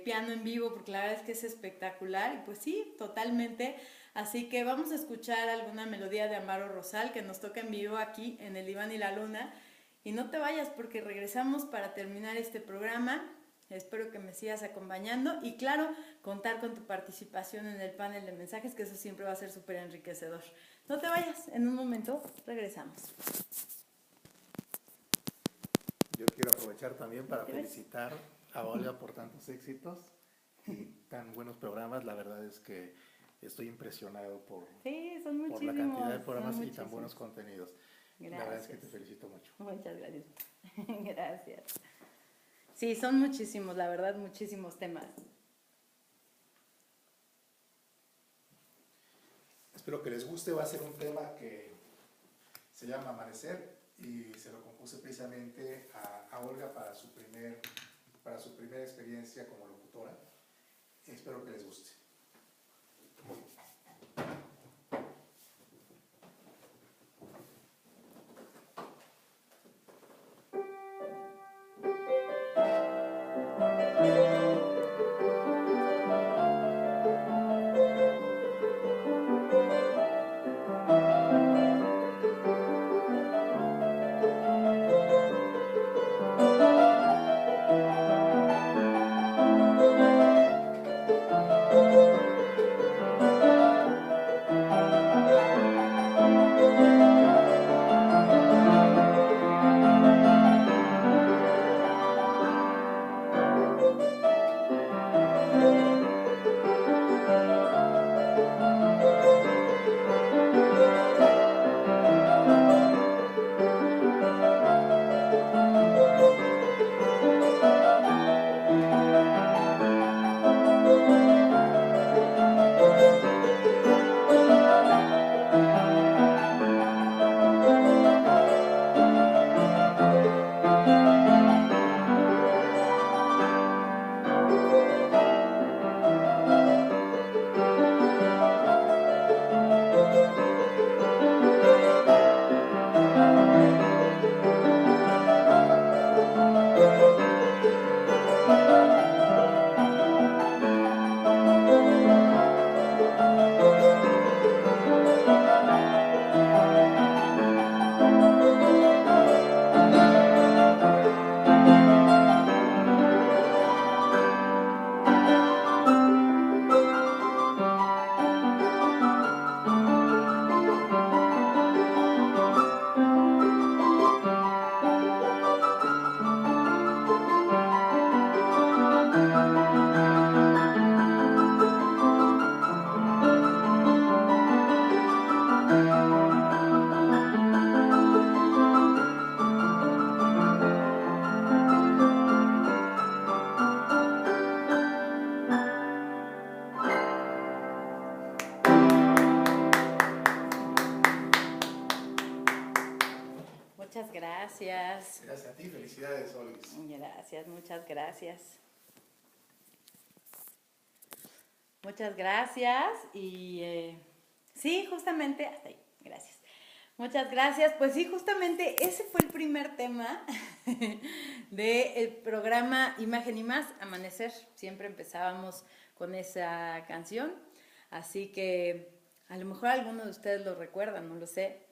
piano en vivo, porque la verdad es que es espectacular. Y pues sí, totalmente. Así que vamos a escuchar alguna melodía de Amaro Rosal que nos toca en vivo aquí en el Diván y la Luna. Y no te vayas porque regresamos para terminar este programa Espero que me sigas acompañando y claro, contar con tu participación en el panel de mensajes, que eso siempre va a ser súper enriquecedor. No te vayas, en un momento regresamos. Yo quiero aprovechar también para felicitar a Olga por tantos éxitos y tan buenos programas. La verdad es que estoy impresionado por la cantidad de programas y tan buenos contenidos. Gracias. La verdad es que te felicito mucho. Muchas gracias. Gracias. Sí, son muchísimos, la verdad, muchísimos temas. Espero que les guste. Va a ser un tema que se llama Amanecer y se lo compuse precisamente a Olga para su primera experiencia como locutora. Espero que les guste. Muchas gracias. Gracias a ti, felicidades, Olguis. Gracias, muchas gracias. Muchas gracias y sí, justamente, gracias. Muchas gracias. Pues sí, justamente ese fue el primer tema del programa Imagen y Más, Amanecer. Siempre empezábamos con esa canción, así que a lo mejor algunos de ustedes lo recuerdan, no lo sé,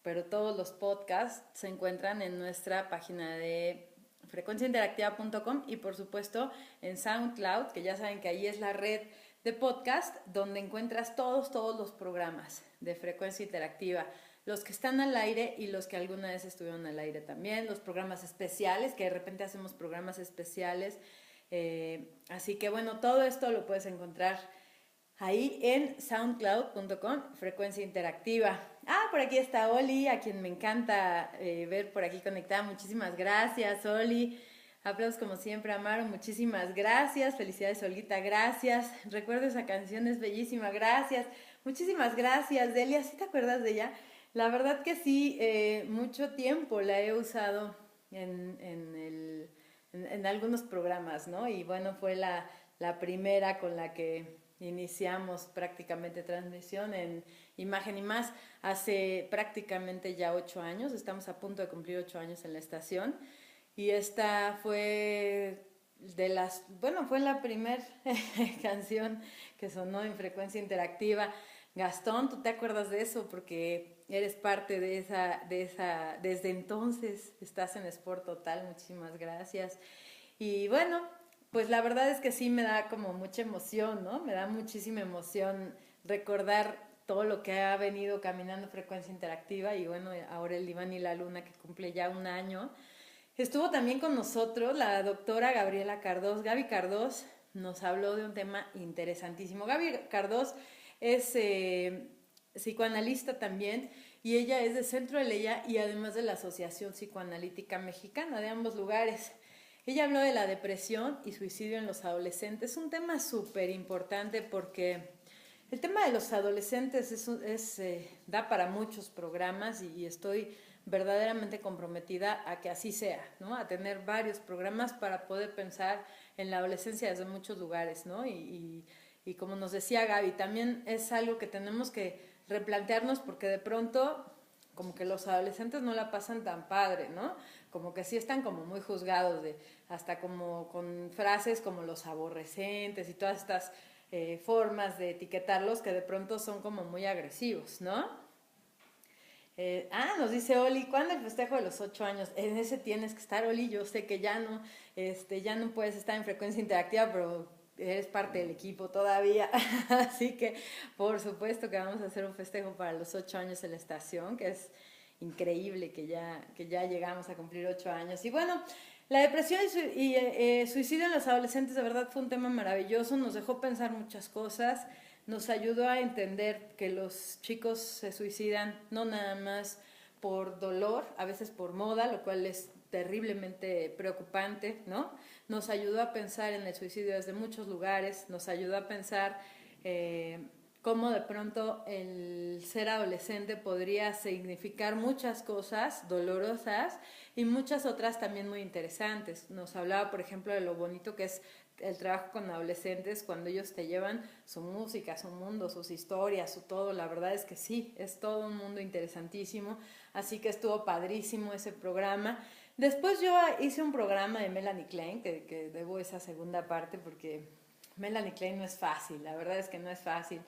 pero todos los podcasts se encuentran en nuestra página de frecuenciainteractiva.com y por supuesto en SoundCloud, que ya saben que ahí es la red de podcast donde encuentras todos los programas de Frecuencia Interactiva, los que están al aire y los que alguna vez estuvieron al aire también, los programas especiales, que de repente hacemos programas especiales, así que bueno, todo esto lo puedes encontrar ahí en soundcloud.com, Frecuencia Interactiva. Por aquí está Oli, a quien me encanta ver por aquí conectada. Muchísimas gracias, Oli. Aplausos como siempre, Amaro. Muchísimas gracias. Felicidades, Olguita. Gracias. Recuerdo esa canción, es bellísima. Gracias. Muchísimas gracias, Delia. ¿Sí te acuerdas de ella? La verdad que sí, mucho tiempo la he usado en algunos programas, ¿no? Y bueno, fue la primera con la que iniciamos prácticamente transmisión en Imagen y Más hace prácticamente ya 8 años. Estamos a punto de cumplir 8 años en la estación y esta fue fue la primera canción que sonó en Frecuencia Interactiva. Gastón, ¿tú te acuerdas de eso? Porque eres parte de esa, desde entonces estás en Sport Total. Muchísimas gracias. Y bueno, pues la verdad es que sí me da como mucha emoción, ¿no? Me da muchísima emoción recordar todo lo que ha venido caminando Frecuencia Interactiva y bueno, ahora el Diván y la Luna que cumple ya un año. Estuvo también con nosotros la doctora Gabriela Cardós. Gaby Cardós nos habló de un tema interesantísimo. Gaby Cardós es psicoanalista también y ella es de Centro Eleya y además de la Asociación Psicoanalítica Mexicana, de ambos lugares. Ella habló de la depresión y suicidio en los adolescentes, un tema súper importante porque el tema de los adolescentes da para muchos programas y estoy verdaderamente comprometida a que así sea, ¿no? A tener varios programas para poder pensar en la adolescencia desde muchos lugares, ¿no? Y como nos decía Gaby, también es algo que tenemos que replantearnos porque de pronto como que los adolescentes no la pasan tan padre, ¿no? Como que sí están como muy juzgados, hasta como con frases como los aborrecentes y todas estas formas de etiquetarlos que de pronto son como muy agresivos, ¿no? Nos dice Oli, ¿cuándo el festejo de los 8 años? En ese tienes que estar, Oli. Yo sé que ya no puedes estar en Frecuencia Interactiva, pero eres parte del equipo todavía. Así que, por supuesto que vamos a hacer un festejo para los 8 años en la estación, que es increíble que ya llegamos a cumplir 8 años. Y bueno, la depresión y suicidio en los adolescentes de verdad fue un tema maravilloso, nos dejó pensar muchas cosas. Nos ayudó a entender que los chicos se suicidan no nada más por dolor, a veces por moda, lo cual es terriblemente preocupante, ¿no? Nos ayudó a pensar en el suicidio desde muchos lugares, nos ayudó a pensar cómo de pronto el ser adolescente podría significar muchas cosas dolorosas y muchas otras también muy interesantes. Nos hablaba, por ejemplo, de lo bonito que es el trabajo con adolescentes cuando ellos te llevan su música, su mundo, sus historias, su todo. La verdad es que sí, es todo un mundo interesantísimo, así que estuvo padrísimo ese programa. Después yo hice un programa de Melanie Klein, que debo esa segunda parte porque Melanie Klein no es fácil, la verdad es que no es fácil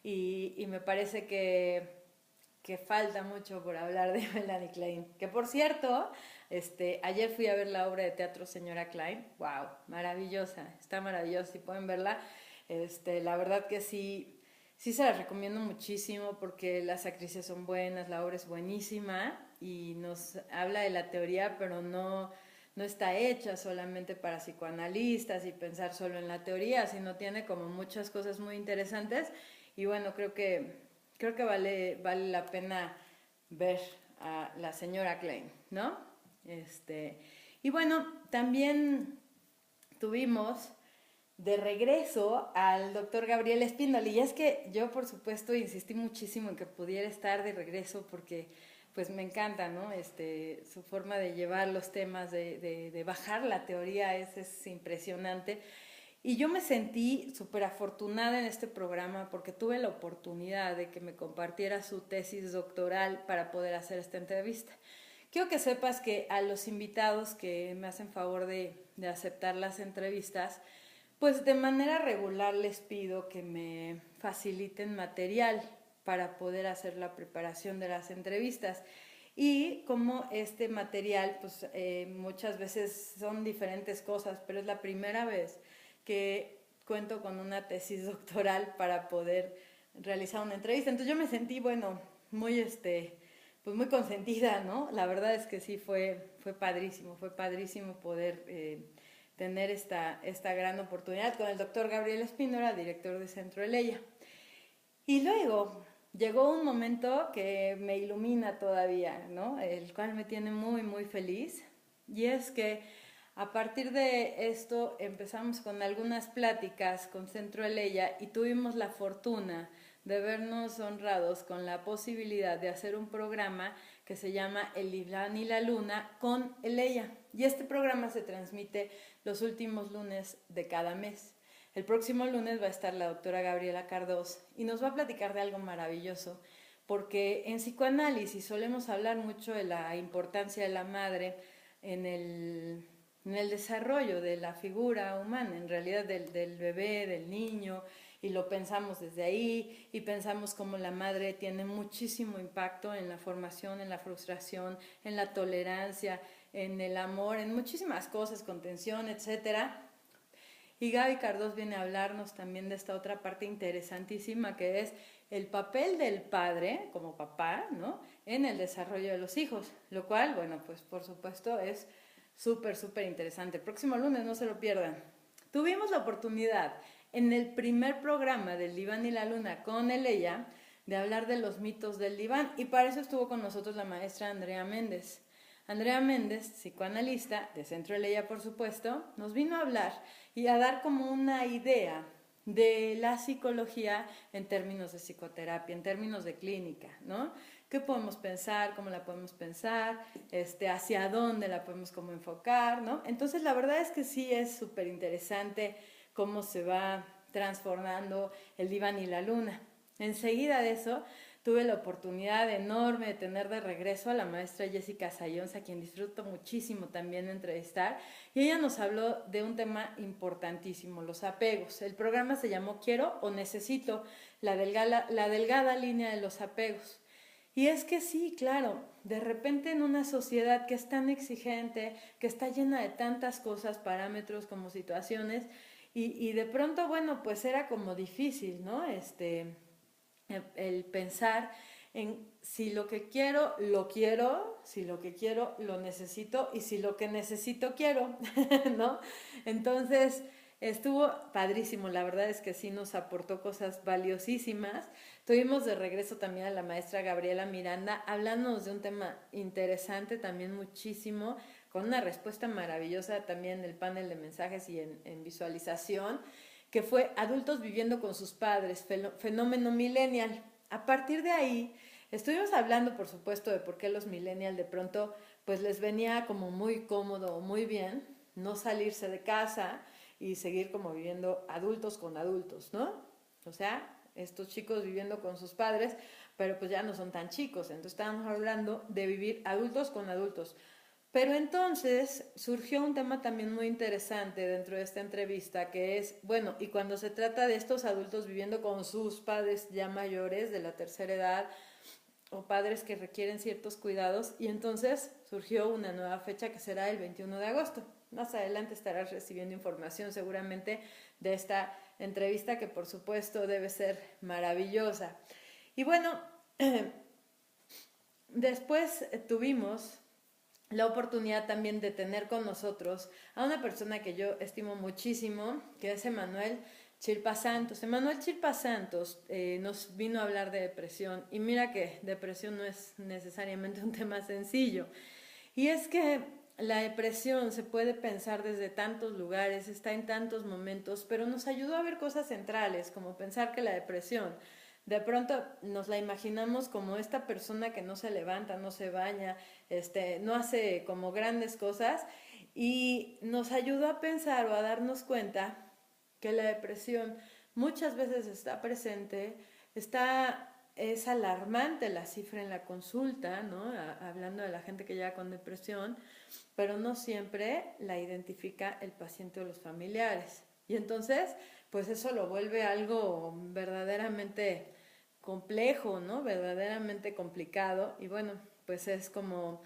y me parece que falta mucho por hablar de Melanie Klein, que por cierto, ayer fui a ver la obra de teatro Señora Klein, wow, maravillosa, está maravillosa, si pueden verla, la verdad que sí se la recomiendo muchísimo porque las actrices son buenas, la obra es buenísima y nos habla de la teoría, pero no está hecha solamente para psicoanalistas y pensar solo en la teoría, sino tiene como muchas cosas muy interesantes y bueno, creo que vale la pena ver a la señora Klein, ¿no? Y bueno, también tuvimos de regreso al doctor Gabriel Espíndola y es que yo por supuesto insistí muchísimo en que pudiera estar de regreso porque pues me encanta, ¿no? Su forma de llevar los temas, de bajar la teoría es impresionante. Y yo me sentí súper afortunada en este programa porque tuve la oportunidad de que me compartiera su tesis doctoral para poder hacer esta entrevista. Quiero que sepas que a los invitados que me hacen favor de aceptar las entrevistas, pues de manera regular les pido que me faciliten material para poder hacer la preparación de las entrevistas. Y como este material, pues muchas veces son diferentes cosas, pero es la primera vez que cuento con una tesis doctoral para poder realizar una entrevista. Entonces yo me sentí, bueno, muy pues muy consentida, ¿no? La verdad es que sí fue padrísimo poder tener esta gran oportunidad con el doctor Gabriel Espíndola, director de Centro Eleya. Y luego llegó un momento que me ilumina todavía, ¿no? El cual me tiene muy, muy feliz. Y es que a partir de esto empezamos con algunas pláticas con Centro Eleya y tuvimos la fortuna de vernos honrados con la posibilidad de hacer un programa que se llama El Diván y la Luna con Eleya. Y este programa se transmite los últimos lunes de cada mes. El próximo lunes va a estar la doctora Gabriela Cardós y nos va a platicar de algo maravilloso, porque en psicoanálisis solemos hablar mucho de la importancia de la madre en el desarrollo de la figura humana, en realidad del bebé, del niño, y lo pensamos desde ahí, y pensamos como la madre tiene muchísimo impacto en la formación, en la frustración, en la tolerancia, en el amor, en muchísimas cosas, contención, etcétera. Y Gaby Cardós viene a hablarnos también de esta otra parte interesantísima que es el papel del padre como papá, ¿no? En el desarrollo de los hijos, lo cual, bueno, pues por supuesto es súper, súper interesante. El próximo lunes no se lo pierdan. Tuvimos la oportunidad en el primer programa del Diván y la Luna con Eleya de hablar de los mitos del diván, y para eso estuvo con nosotros la maestra Andrea Méndez. Andrea Méndez, psicoanalista de Centro Eleya, por supuesto, nos vino a hablar y a dar como una idea de la psicología en términos de psicoterapia, en términos de clínica, ¿no? ¿Qué podemos pensar? ¿Cómo la podemos pensar? ¿Hacia dónde la podemos como enfocar? ¿No? Entonces, la verdad es que sí es súper interesante cómo se va transformando el diván y la luna. Enseguida de eso, tuve la oportunidad enorme de tener de regreso a la maestra Jessica Sayons, a quien disfruto muchísimo también entrevistar, y ella nos habló de un tema importantísimo, los apegos. El programa se llamó Quiero o Necesito, la delgada línea de los apegos. Y es que sí, claro, de repente en una sociedad que es tan exigente, que está llena de tantas cosas, parámetros como situaciones, y de pronto, bueno, pues era como difícil, ¿no? El pensar en si lo que quiero, lo quiero, si lo que quiero, lo necesito, y si lo que necesito, quiero, ¿no? Entonces, estuvo padrísimo, la verdad es que sí nos aportó cosas valiosísimas. Tuvimos de regreso también a la maestra Gabriela Miranda, hablándonos de un tema interesante también muchísimo, con una respuesta maravillosa también en el panel de mensajes y en visualización, que fue adultos viviendo con sus padres, fenómeno millennial. A partir de ahí, estuvimos hablando, por supuesto, de por qué los millennials de pronto pues les venía como muy cómodo, muy bien, no salirse de casa y seguir como viviendo adultos con adultos, ¿no? O sea, estos chicos viviendo con sus padres, pero pues ya no son tan chicos, entonces estábamos hablando de vivir adultos con adultos. Pero entonces surgió un tema también muy interesante dentro de esta entrevista, que es, bueno, y cuando se trata de estos adultos viviendo con sus padres ya mayores de la tercera edad o padres que requieren ciertos cuidados, y entonces surgió una nueva fecha que será el 21 de agosto. Más adelante estarás recibiendo información seguramente de esta entrevista, que por supuesto debe ser maravillosa. Y bueno, después tuvimos la oportunidad también de tener con nosotros a una persona que yo estimo muchísimo, que es Emanuel Chilpa Santos. Emanuel Chilpa Santos nos vino a hablar de depresión, y mira que depresión no es necesariamente un tema sencillo, y es que la depresión se puede pensar desde tantos lugares, está en tantos momentos, pero nos ayudó a ver cosas centrales, como pensar que la depresión de pronto nos la imaginamos como esta persona que no se levanta, no se baña, no hace como grandes cosas, y nos ayudó a pensar o a darnos cuenta que la depresión muchas veces está presente, es alarmante la cifra en la consulta, ¿no? Hablando de la gente que llega con depresión, pero no siempre la identifica el paciente o los familiares. Y entonces, pues eso lo vuelve algo verdaderamente complejo, ¿no? Verdaderamente complicado. Y bueno, pues es como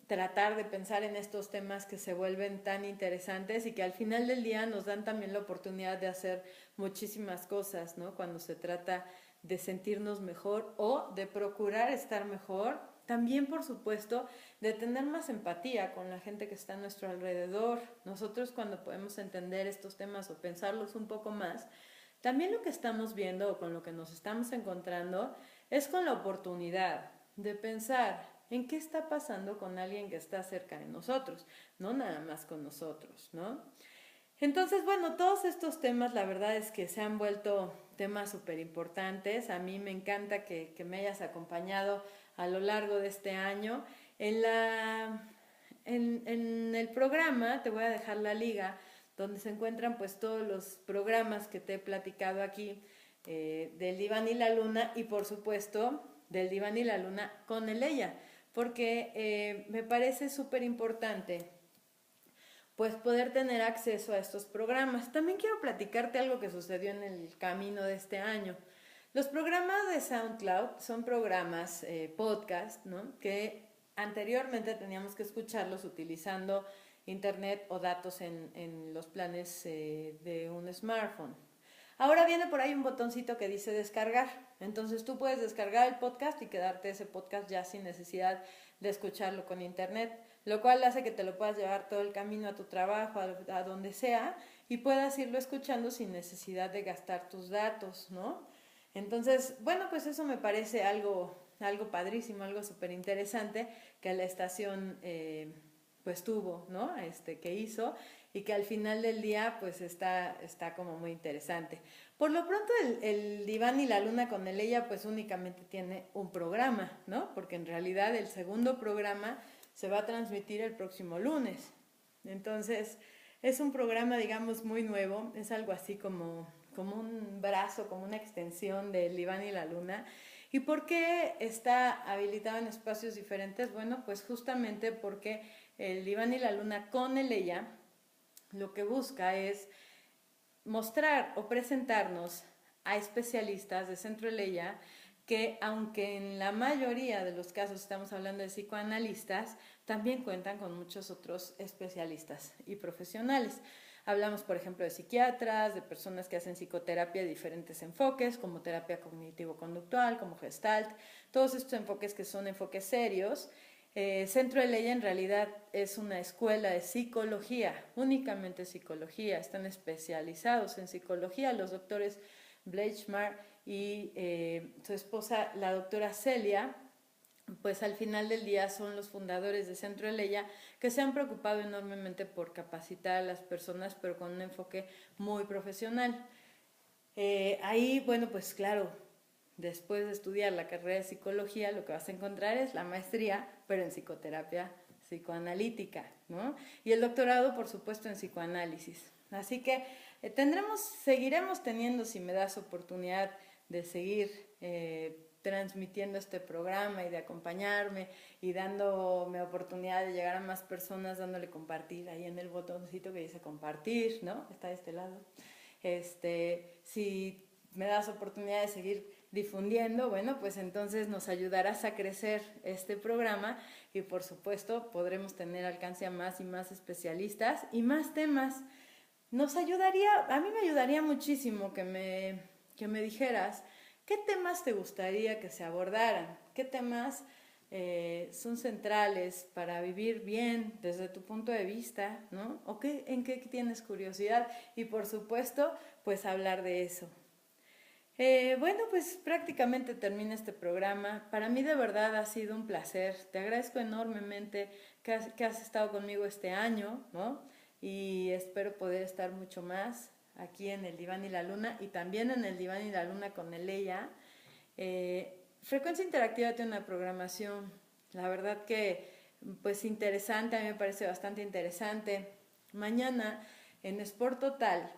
tratar de pensar en estos temas que se vuelven tan interesantes y que al final del día nos dan también la oportunidad de hacer muchísimas cosas, ¿no? Cuando se trata de sentirnos mejor o de procurar estar mejor. También, por supuesto, de tener más empatía con la gente que está a nuestro alrededor. Nosotros, cuando podemos entender estos temas o pensarlos un poco más, también lo que estamos viendo o con lo que nos estamos encontrando es con la oportunidad de pensar en qué está pasando con alguien que está cerca de nosotros, no nada más con nosotros, ¿no? Entonces, bueno, todos estos temas, la verdad es que se han vuelto temas súper importantes. A mí me encanta que me hayas acompañado a lo largo de este año. En el programa, te voy a dejar la liga, donde se encuentran pues todos los programas que te he platicado aquí, del Diván y la Luna, y por supuesto del Diván y la Luna con Eleya, porque me parece súper importante pues poder tener acceso a estos programas. También quiero platicarte algo que sucedió en el camino de este año. Los programas de SoundCloud son programas, podcast, ¿no? Que anteriormente teníamos que escucharlos utilizando internet o datos en los planes de un smartphone. Ahora viene por ahí un botoncito que dice descargar. Entonces tú puedes descargar el podcast y quedarte ese podcast ya sin necesidad de escucharlo con internet, lo cual hace que te lo puedas llevar todo el camino a tu trabajo, a donde sea, y puedas irlo escuchando sin necesidad de gastar tus datos, ¿no? Entonces, bueno, pues eso me parece algo padrísimo, algo súper interesante que la estación pues tuvo, ¿no? Que hizo, y que al final del día pues está como muy interesante. Por lo pronto el Diván y la Luna con Eleya pues únicamente tiene un programa, ¿no? Porque en realidad el segundo programa se va a transmitir el próximo lunes. Entonces es un programa, digamos, muy nuevo, es algo así como un brazo, como una extensión del Diván y la Luna. ¿Y por qué está habilitado en espacios diferentes? Bueno, pues justamente porque el Diván y la Luna con Eleya lo que busca es mostrar o presentarnos a especialistas de Centro Eleya que, aunque en la mayoría de los casos estamos hablando de psicoanalistas, también cuentan con muchos otros especialistas y profesionales. Hablamos, por ejemplo, de psiquiatras, de personas que hacen psicoterapia de diferentes enfoques, como terapia cognitivo-conductual, como Gestalt, todos estos enfoques que son enfoques serios. Centro Eleya en realidad es una escuela de psicología, únicamente psicología, están especializados en psicología los doctores Bleichmar y su esposa, la doctora Celia, pues al final del día son los fundadores de Centro Eleya, que se han preocupado enormemente por capacitar a las personas, pero con un enfoque muy profesional. Ahí, bueno, pues claro, después de estudiar la carrera de psicología, lo que vas a encontrar es la maestría, pero en psicoterapia psicoanalítica, ¿no? Y el doctorado, por supuesto, en psicoanálisis. Así que seguiremos teniendo, si me das oportunidad de seguir transmitiendo este programa y de acompañarme y dándome oportunidad de llegar a más personas, dándole compartir ahí en el botoncito que dice compartir, ¿no? Está de este lado. Si me das oportunidad de seguir difundiendo, bueno, pues entonces nos ayudarás a crecer este programa y por supuesto podremos tener alcance a más y más especialistas y más temas. A mí me ayudaría muchísimo que me dijeras qué temas te gustaría que se abordaran, qué temas son centrales para vivir bien desde tu punto de vista, ¿no? O en qué tienes curiosidad y por supuesto, pues hablar de eso. Bueno, pues prácticamente termina este programa. Para mí de verdad ha sido un placer. Te agradezco enormemente que has estado conmigo este año, ¿no? Y espero poder estar mucho más aquí en el Diván y la Luna y también en el Diván y la Luna con Eleya. Frecuencia Interactiva tiene una programación, la verdad que pues interesante, a mí me parece bastante interesante. Mañana en Sport Total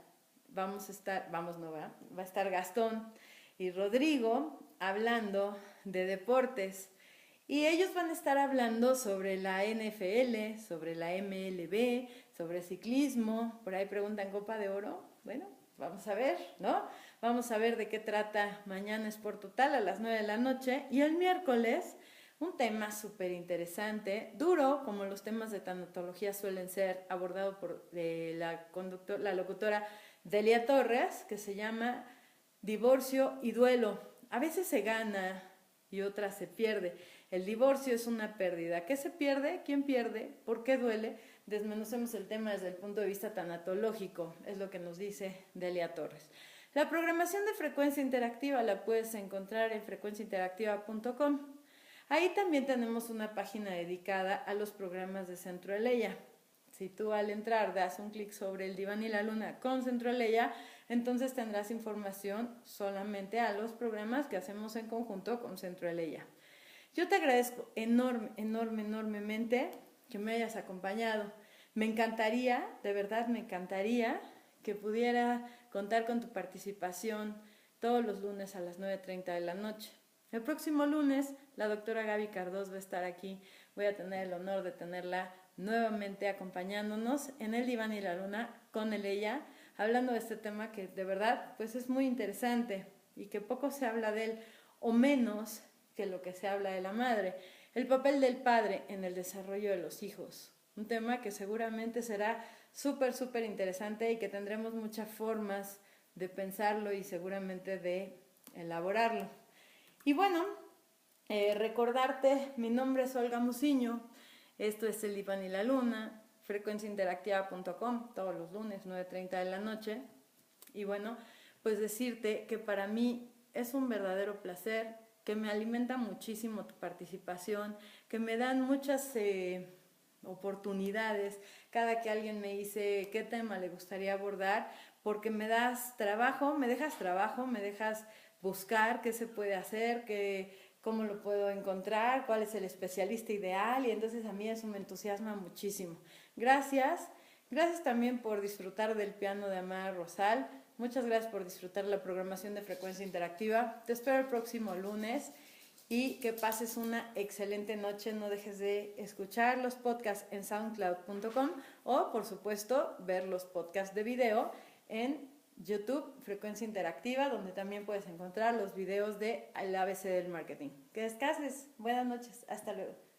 va a estar Gastón y Rodrigo hablando de deportes y ellos van a estar hablando sobre la NFL, sobre la MLB, sobre ciclismo. Por ahí preguntan Copa de Oro. Bueno, vamos a ver, ¿no? Vamos a ver de qué trata mañana Sport Total a las 9 de la noche y el miércoles un tema súper interesante, duro, como los temas de tanatología suelen ser, abordado por la locutora Delia Torres, que se llama Divorcio y Duelo. A veces se gana y otras se pierde. El divorcio es una pérdida. ¿Qué se pierde? ¿Quién pierde? ¿Por qué duele? Desmenuzamos el tema desde el punto de vista tanatológico, es lo que nos dice Delia Torres. La programación de Frecuencia Interactiva la puedes encontrar en frecuenciainteractiva.com. Ahí también tenemos una página dedicada a los programas de Centro Eleya. Si tú al entrar das un clic sobre el Diván y la Luna con Centro Eleya, entonces tendrás información solamente a los programas que hacemos en conjunto con Centro Eleya. Yo te agradezco enormemente que me hayas acompañado. Me encantaría, de verdad me encantaría que pudiera contar con tu participación todos los lunes a las 9:30 de la noche. El próximo lunes la doctora Gaby Cardós va a estar aquí. Voy a tener el honor de tenerla nuevamente acompañándonos en el Diván y la Luna con Eleya, hablando de este tema que de verdad pues es muy interesante y que poco se habla de él, o menos que lo que se habla de la madre. El papel del padre en el desarrollo de los hijos. un tema que seguramente será súper interesante y que tendremos muchas formas de pensarlo y seguramente de elaborarlo. Y bueno, recordarte, mi nombre es Olga Muciño, esto es El Diván y la Luna, frecuenciainteractiva.com, todos los lunes, 9:30 de la noche. Y bueno, pues decirte que para mí es un verdadero placer, que me alimenta muchísimo tu participación, que me dan muchas oportunidades cada que alguien me dice qué tema le gustaría abordar, porque me dejas trabajo, me dejas buscar qué se puede hacer, cómo lo puedo encontrar, cuál es el especialista ideal, y entonces a mí eso me entusiasma muchísimo. Gracias también por disfrutar del piano de Amara Rosal. Muchas gracias por disfrutar la programación de Frecuencia Interactiva. Te espero el próximo lunes y que pases una excelente noche. No dejes de escuchar los podcasts en soundcloud.com o, por supuesto, ver los podcasts de video en YouTube, Frecuencia Interactiva, donde también puedes encontrar los videos de El ABC del Marketing. Que descanses. Buenas noches. Hasta luego.